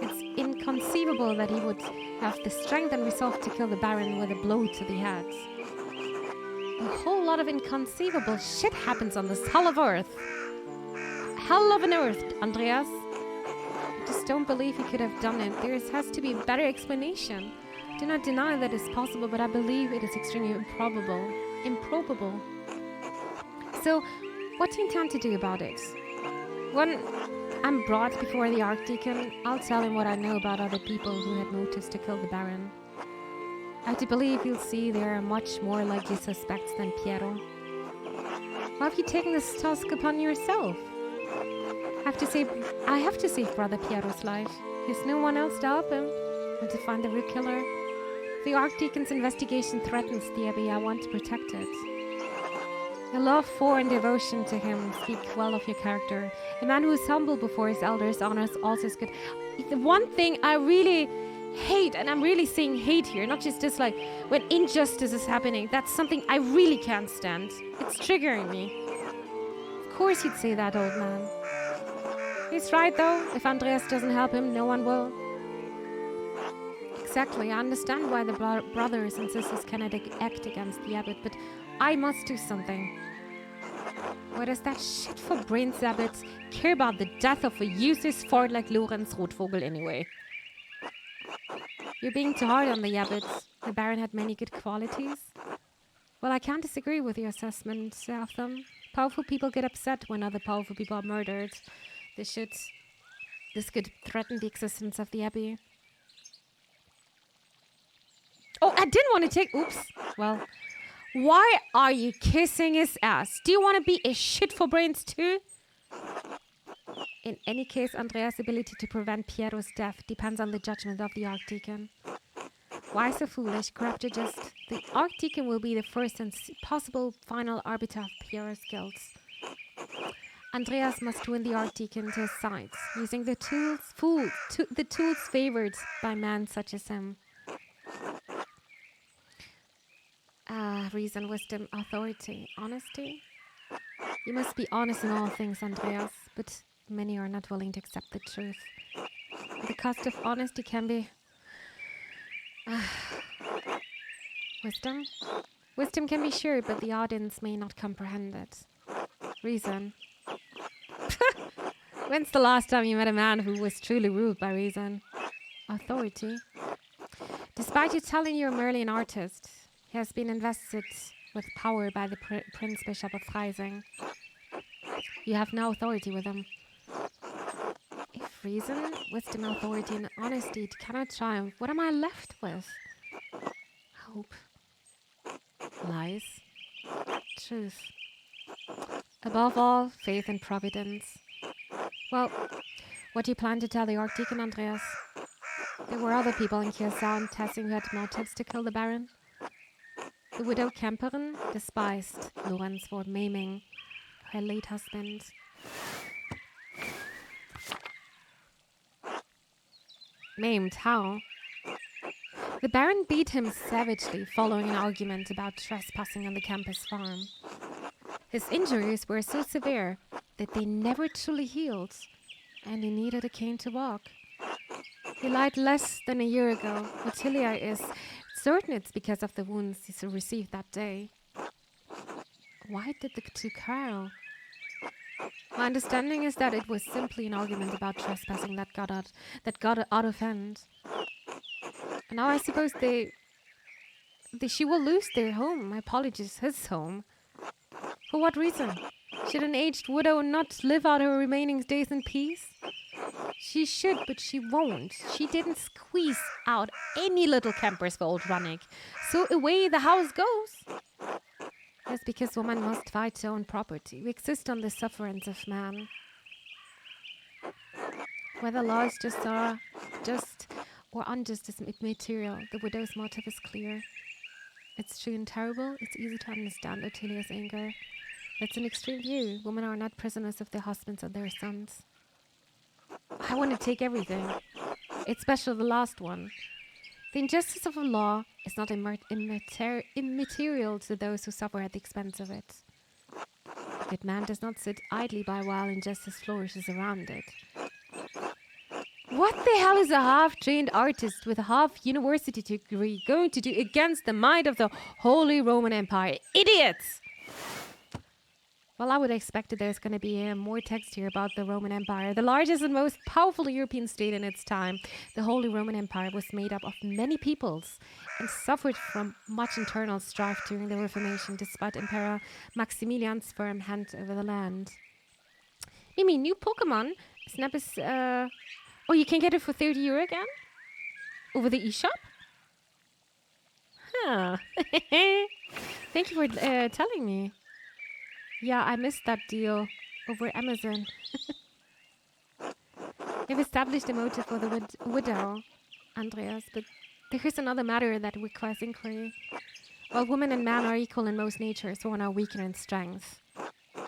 It's inconceivable that he would have the strength and resolve to kill the Baron with a blow to the head. A whole lot of inconceivable shit happens on this hell of earth. Hell of an earth, Andreas. I just don't believe he could have done it. There has to be a better explanation. Do not deny that it's possible, but I believe it is extremely improbable. So, what do you intend to do about it? When I'm brought before the Archdeacon, I'll tell him what I know about other people who had motives to kill the Baron. I do believe you'll see there are much more likely suspects than Piero. Why have you taken this task upon yourself? I have to save Brother Piero's life. There's no one else to help him and to find the real killer. If the Archdeacon's investigation threatens the Abbey, I want to protect it. Your love for and devotion to him speak well of your character. A man who is humble before his elders, honors also is good. The one thing I really hate, and I'm really saying hate here, not just dislike, when injustice is happening, that's something I really can't stand. It's triggering me. Of course you'd say that, old man. He's right, though. If Andreas doesn't help him, no one will. Exactly. I understand why the brothers and sisters cannot act against the abbot, but I must do something. Why does that shit for brains abbot care about the death of a useless fart like Lorenz Rotvogel anyway? You're being too hard on the abbot. The Baron had many good qualities. Well, I can't disagree with your assessment of them. Powerful people get upset when other powerful people are murdered. This could threaten the existence of the Abbey. Oh, I didn't want to take... Oops. Well, why are you kissing his ass? Do you want to be a shit for brains too? In any case, Andreas' ability to prevent Piero's death depends on the judgment of the Archdeacon. Why so foolish, corrupt or just? The Archdeacon will be the first and possible final arbiter of Piero's guilt. Andreas must win the Archdeacon to his side, using the tools favored by men such as him. Reason, wisdom, authority, honesty. You must be honest in all things, Andreas, but many are not willing to accept the truth. The cost of honesty can be... wisdom? Wisdom can be sure, but the audience may not comprehend it. Reason. When's the last time you met a man who was truly ruled by reason? Authority. Despite you telling you're merely an artist, he has been invested with power by the Prince Bishop of Freising. You have no authority with him. If reason, wisdom, authority, and honesty cannot triumph, what am I left with? Hope. Lies. Truth. Above all, faith and providence. Well, what do you plan to tell the Archdeacon, Andreas? There were other people in Kirsau and Tessing who had motives to kill the Baron. The widow Kemperin despised Lorenz for maiming her late husband. Maimed? How? The Baron beat him savagely following an argument about trespassing on the campus farm. His injuries were so severe that they never truly healed, and he needed a cane to walk. He lied less than a year ago. Ottilia is certain it's because of the wounds he received that day. Why did the two quarrel? My understanding is that it was simply an argument about trespassing that got out of hand. And now I suppose she will lose their home. My apologies, his home. For what reason? Should an aged widow not live out her remaining days in peace? She should, but she won't. She didn't squeeze out any little campers for old Rannick. So away the house goes. That's because woman must fight her own property. We exist on the sufferance of man. Whether law is just or unjust is immaterial. The widow's motive is clear. It's true and terrible. It's easy to understand Ottilia's anger. That's an extreme view. Women are not prisoners of their husbands or their sons. I want to take everything, especially the last one. The injustice of a law is not immaterial to those who suffer at the expense of it. A good man does not sit idly by while injustice flourishes around it. What the hell is a half-trained artist with a half-university degree going to do against the might of the Holy Roman Empire? Idiots! Well, I would expect that there's going to be more text here about the Roman Empire, the largest and most powerful European state in its time. The Holy Roman Empire was made up of many peoples and suffered from much internal strife during the Reformation, despite Emperor Maximilian's firm hand over the land. Mimi, new Pokemon. Snap is... Oh, you can get it for €30 again? Over the eShop? Huh. Thank you for telling me. Yeah, I missed that deal over Amazon. You've established a motive for the widow, Andreas, but there is another matter that requires inquiry. While women and men are equal in most natures, one are weaker in strength.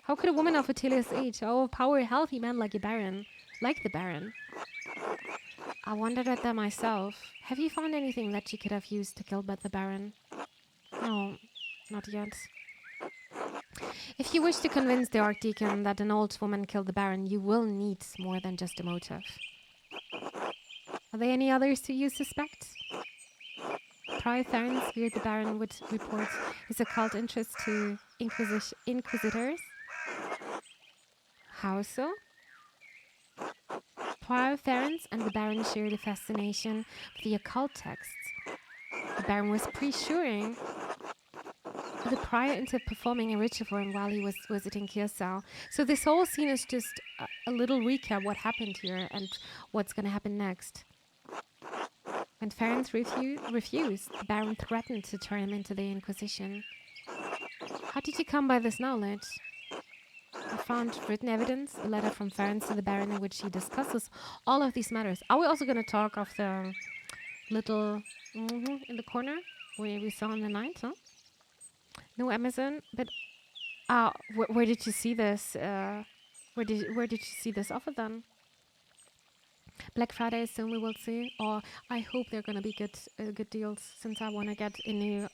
How could a woman of Attilia's age overpower a healthy man like the Baron? I wondered at that myself. Have you found anything that she could have used to kill the Baron? No, not yet. If you wish to convince the Archdeacon that an old woman killed the Baron, you will need more than just a motive. Are there any others who you suspect? Prior Theron feared the Baron would report his occult interest to inquisitors. How so? Prior Ferens and the Baron shared a fascination with the occult texts. The Baron was pressuring the prior into performing a ritual for him while he was visiting Kirsau. So this whole scene is just a little recap what happened here and what's going to happen next. When Ferens refused, the Baron threatened to turn him into the Inquisition. How did you come by this knowledge? I found written evidence, a letter from Ferens to the Baron in which he discusses all of these matters. Are we also going to talk of the little in the corner where we saw in the night, huh? No Amazon, but where did you see this? Where did you see this offer then? Black Friday, soon we will see. Or I hope they're gonna be good deals, since I want to get a new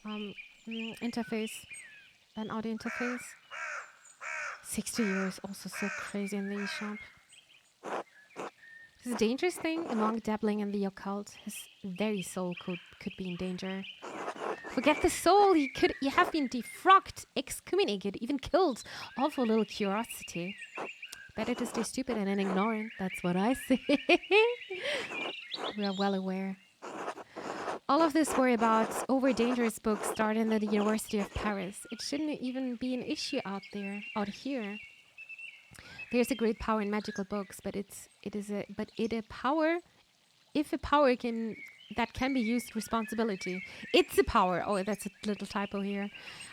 interface, an audio interface. 60 euros, also so crazy in the eShop. This is a dangerous thing. A monk dabbling in the occult, his very soul could be in danger. Forget the soul, he have been defrocked, excommunicated, even killed, all for a little curiosity. Better to stay stupid and ignorant, that's what I say. We are well aware. All of this worry about over-dangerous books started in the University of Paris. It shouldn't even be an issue out here. There's a great power in magical books, but if a power that can be used responsibility. It's a power. Oh, that's a little typo here.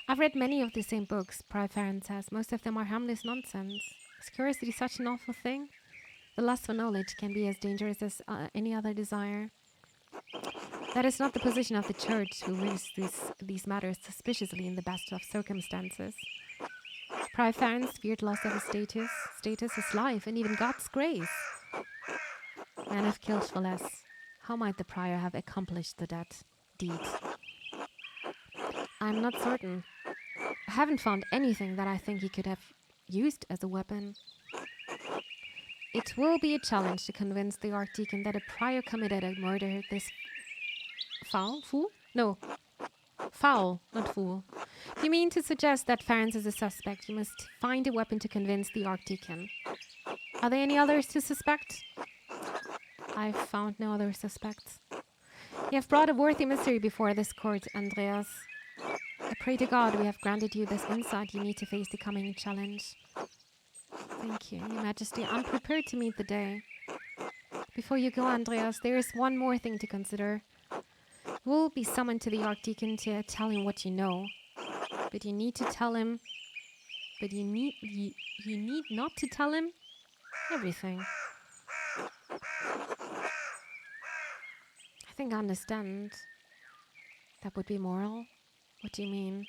I've read many of the same books, Prior Ferren says. Most of them are harmless nonsense. Is curiosity such an awful thing? The lust for knowledge can be as dangerous as any other desire. That is not the position of the church, who reads these matters suspiciously in the best of circumstances. Prior Ferren feared loss of his status, his life, and even God's grace. Men have killed for less. How might the prior have accomplished that deed? I'm not certain. I haven't found anything that I think he could have used as a weapon. It will be a challenge to convince the Archdeacon that a prior committed a murder this foul, not fool. If you mean to suggest that Ferens is a suspect, you must find a weapon to convince the Archdeacon. Are there any others to suspect? I've found no other suspects. You have brought a worthy mystery before this court, Andreas. I pray to God we have granted you this insight you need to face the coming challenge. Thank you, Your Majesty. I'm prepared to meet the day. Before you go, Andreas, there is one more thing to consider. You will be summoned to the Archdeacon to tell him what you know. But you need to tell him... But you need not to tell him everything. I think I understand. That would be moral? What do you mean?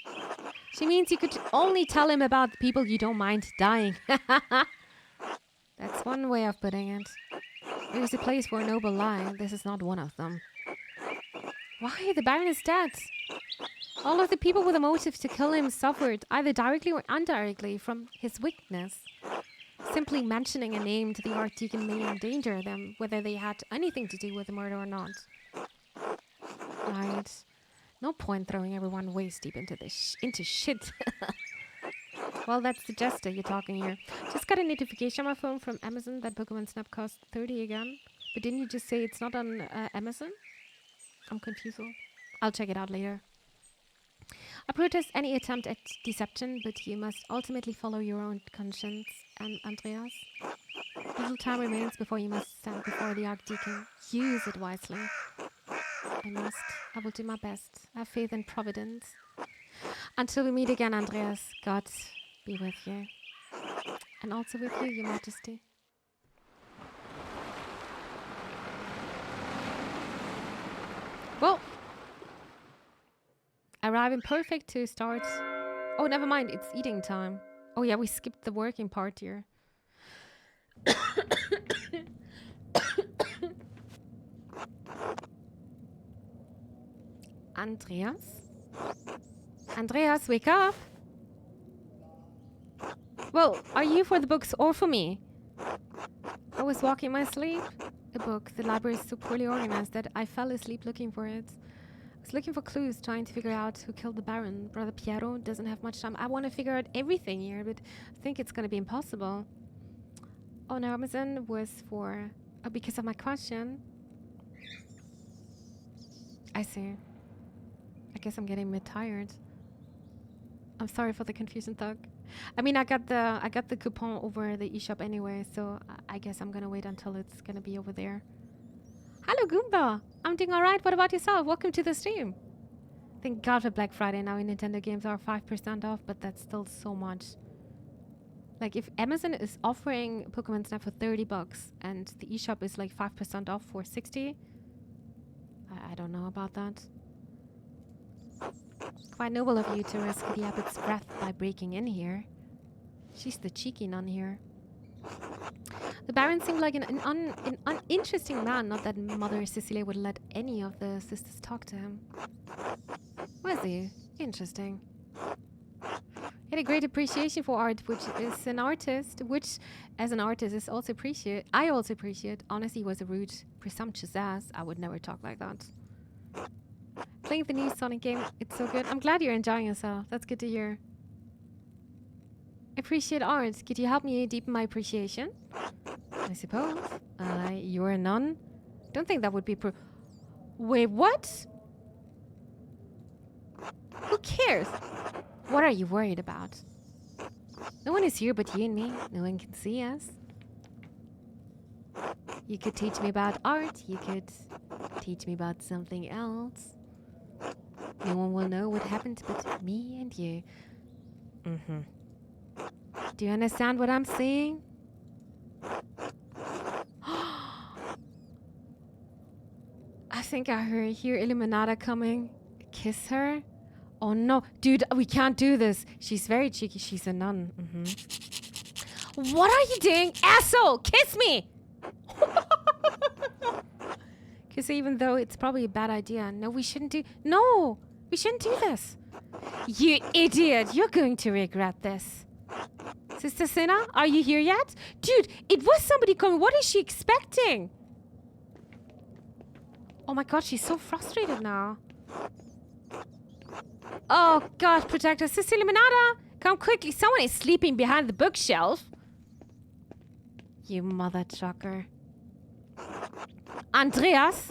She means you could only tell him about the people you don't mind dying. That's one way of putting it. There's a place for a noble lie. This is not one of them. Why? The Baron is dead. All of the people with a motive to kill him suffered, either directly or indirectly, from his weakness. Simply mentioning a name to the Archdeacon may endanger them, whether they had anything to do with the murder or not. Right. No point throwing everyone waist deep into shit. Well, that's the jester you're talking here. Just got a notification on my phone from Amazon that Pokemon Snap cost 30 again. But didn't you just say it's not on Amazon? I'm confused. I'll check it out later. I protest any attempt at deception, but you must ultimately follow your own conscience, Andreas. Little time remains before you must stand before the Archdeacon. Use it wisely. I I must. I will do my best. I have faith in Providence. Until we meet again, Andreas, God be with you. And also with you, Your Majesty. Well, arriving perfect to start. Oh, never mind. It's eating time. Oh, yeah, we skipped the working part here. Andreas? Andreas, wake up! Well, are you for the books or for me? I was walking in my sleep. A book. The library is so poorly organized that I fell asleep looking for it. I was looking for clues, trying to figure out who killed the Baron. Brother Piero doesn't have much time. I want to figure out everything here, but I think it's going to be impossible. Oh, no, Amazon was for... Oh, because of my question. I see. I guess I'm getting a bit tired. I'm sorry for the confusion, Thug. I mean, I got the coupon over the eShop anyway, so I guess I'm gonna wait until it's gonna be over there. Hello, Goomba! I'm doing alright. What about yourself? Welcome to the stream. Thank God for Black Friday. Now Nintendo games are 5% off, but that's still so much. Like, if Amazon is offering Pokemon Snap for $30 and the eShop is like 5% off for 60, I don't know about that. Quite noble of you to risk the abbot's breath by breaking in here. She's the cheeky nun here. The Baron seemed like an uninteresting man, not that Mother Cecilia would let any of the sisters talk to him. Was he? Interesting. He had a great appreciation for art, which as an artist is also appreciate. I also appreciate. Honestly, he was a rude, presumptuous ass. I would never talk like that. Playing the new Sonic game, it's so good. I'm glad you're enjoying yourself. That's good to hear. Appreciate art. Could you help me deepen my appreciation? I suppose. You're a nun? Don't think that would be Wait, what? Who cares? What are you worried about? No one is here but you and me. No one can see us. You could teach me about art. You could teach me about something else. No one will know what happened but me and you. Mm-hmm. Do you understand what I'm saying? I think I hear Illuminata coming. Kiss her? Oh no. Dude, we can't do this. She's very cheeky. She's a nun. Mm-hmm. What are you doing? Asshole! Kiss me! Because even though it's probably a bad idea. No, we shouldn't do... No! We shouldn't do this. You idiot! You're going to regret this. Sister Senna, are you here yet? Dude, it was somebody coming. What is she expecting? Oh my god, she's so frustrated now. Oh god, protect us. Sister Limonada, come quickly. Someone is sleeping behind the bookshelf. You mother trucker. Andreas,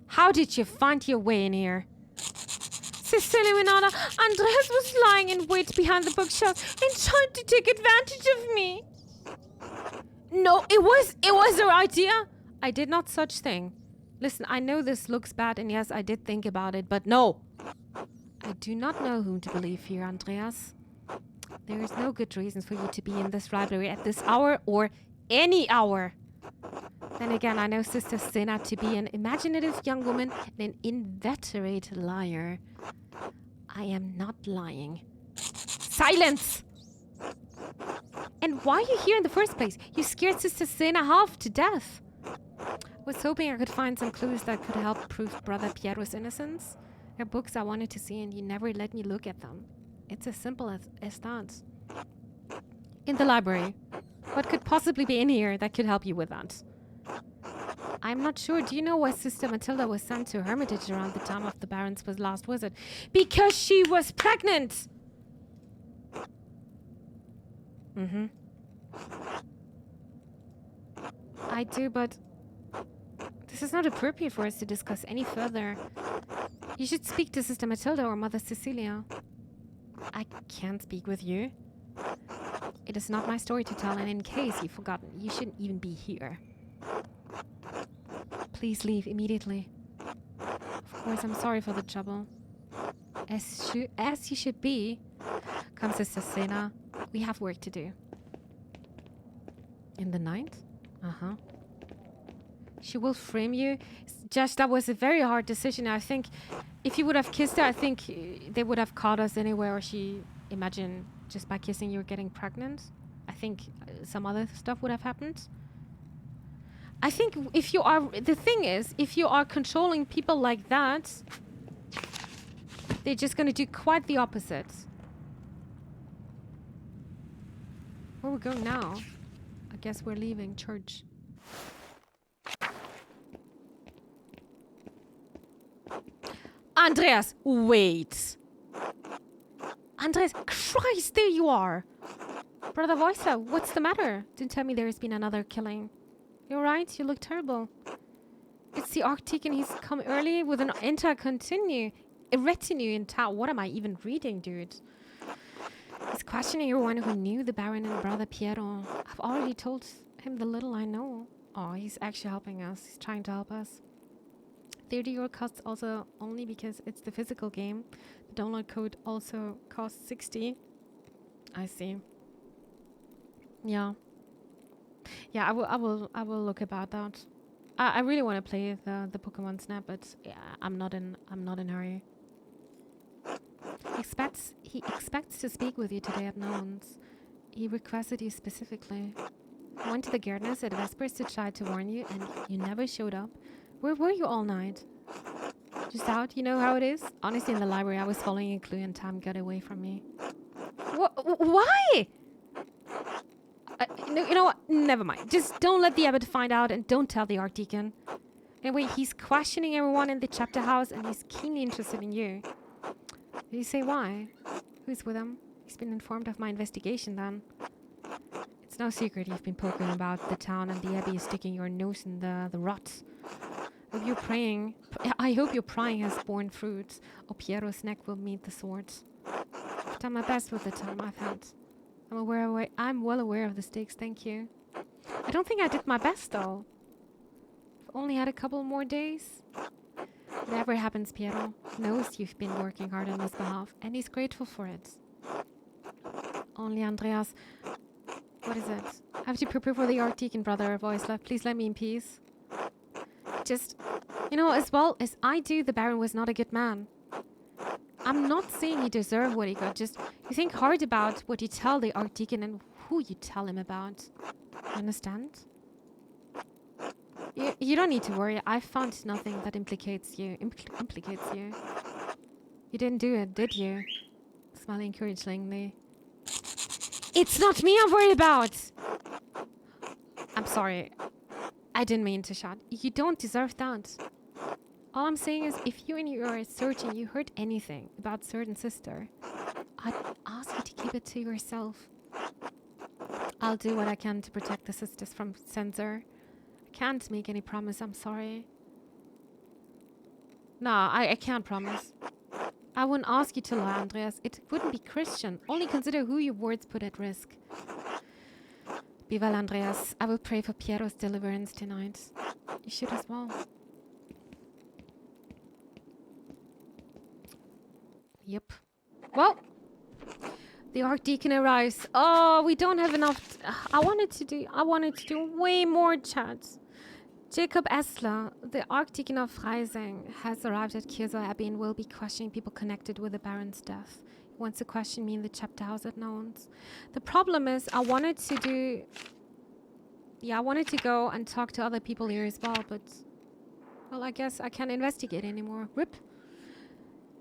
how did you find your way in here? Sister Limonada, Andreas was lying in wait behind the bookshelf and tried to take advantage of me. No, it was her idea. I did not such thing. Listen, I know this looks bad, and yes, I did think about it, but no. I do not know whom to believe here, Andreas. There is no good reason for you to be in this library at this hour or any hour. Then again, I know Sister Senna to be an imaginative young woman and an inveterate liar. I am not lying. Silence! And why are you here in the first place? You scared Sister Senna half to death. I was hoping I could find some clues that could help prove Brother Piero's innocence. There are books I wanted to see and you never let me look at them. It's as simple as that. In the library. What could possibly be in here that could help you with that? I'm not sure. Do you know why Sister Matilda was sent to Hermitage around the time of the Baron's last visit? Because she was pregnant! Mm-hmm. I do, but this is not appropriate for us to discuss any further. You should speak to Sister Matilda or Mother Cecilia. I can't speak with you. It is not my story to tell, and in case you've forgotten, you shouldn't even be here. Please leave immediately. Of course, I'm sorry for the trouble. As you should be. Come, Sister Sena. We have work to do. In the night? Uh-huh. She will frame you. Josh, that was a very hard decision. I think if you would have kissed her, I think they would have caught us anywhere. Or imagine just by kissing you getting pregnant. I think some other stuff would have happened. I think the thing is, if you are controlling people like that, they're just going to do quite the opposite. Where are we going now? I guess we're leaving church. Andreas, wait. Andreas, Christ, there you are. Brother Voisa, what's the matter? Don't tell me there's been another killing. You're right, you look terrible. It's the Arctic and he's come early with an a retinue in town. What am I even reading, dude? He's questioning everyone who knew the Baron and Brother Piero. I've already told him the little I know. Oh, he's actually helping us. He's trying to help us. 30€ costs also only because it's the physical game. The download code also costs 60. I see. Yeah. Yeah, I will look about that. I really want to play the Pokemon Snap, but yeah, I'm not in a hurry. He expects to speak with you today at Nones. He requested you specifically. I went to the gardeners at Vespers to try to warn you, and you never showed up. Where were you all night? Just out, you know how it is? Honestly, in the library, I was following a clue and time got away from me. Why? No, you know what? Never mind. Just don't let the abbot find out and don't tell the Archdeacon. Anyway, he's questioning everyone in the chapter house and he's keenly interested in you. Did you say why? Who's with him? He's been informed of my investigation then. It's no secret you've been poking about the town and the abbey is sticking your nose in the rot. I hope your prying has borne fruit, or Piero's neck will meet the sword. I've done my best with the time I've had. I'm well aware of the stakes, thank you. I don't think I did my best, though. I've only had a couple more days. Whatever happens, Piero knows you've been working hard on his behalf, and he's grateful for it. Only Andreas... What is it? I have to prepare for the Arctic brother voice left. Please let me in peace. Just, as well as I do, the Baron was not a good man. I'm not saying you deserve what he got, just you think hard about what you tell the Archdeacon and who you tell him about. Understand? You don't need to worry. I found nothing that implicates you. You didn't do it, did you? Smiling encouragingly. It's not me I'm worried about! I'm sorry. I didn't mean to shout. You don't deserve that. All I'm saying is, if you and you are certain you heard anything about certain sister, I'd ask you to keep it to yourself. I'll do what I can to protect the sisters from censor. I can't make any promise, I'm sorry. Nah, I can't promise. I wouldn't ask you to lie, Andreas. It wouldn't be Christian. Only consider who your words put at risk. Be well, Andreas. I will pray for Piero's deliverance tonight. You should as well. Yep. Well, the Archdeacon arrives. Oh, we don't have enough. I wanted to do way more chats. Jacob Essler, the Archdeacon of Freising, has arrived at Kiersau Abbey and will be questioning people connected with the Baron's death. He wants to question me in the chapter house at Nones. The problem is, I wanted to go and talk to other people here as well, but, well, I guess I can't investigate anymore. Rip.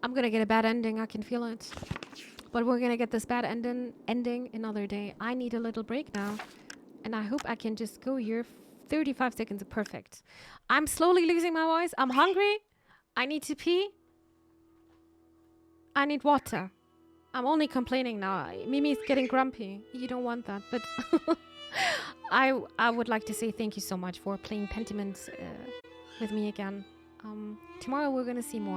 I'm gonna get a bad ending, I can feel it. But we're gonna get this bad ending another day. I need a little break now. And I hope I can just go here 35 seconds, perfect. I'm slowly losing my voice. I'm hungry. I need to pee. I need water. I'm only complaining now. Mimi's getting grumpy. You don't want that, but I would like to say thank you so much for playing Pentiment with me again. Tomorrow we're gonna see more.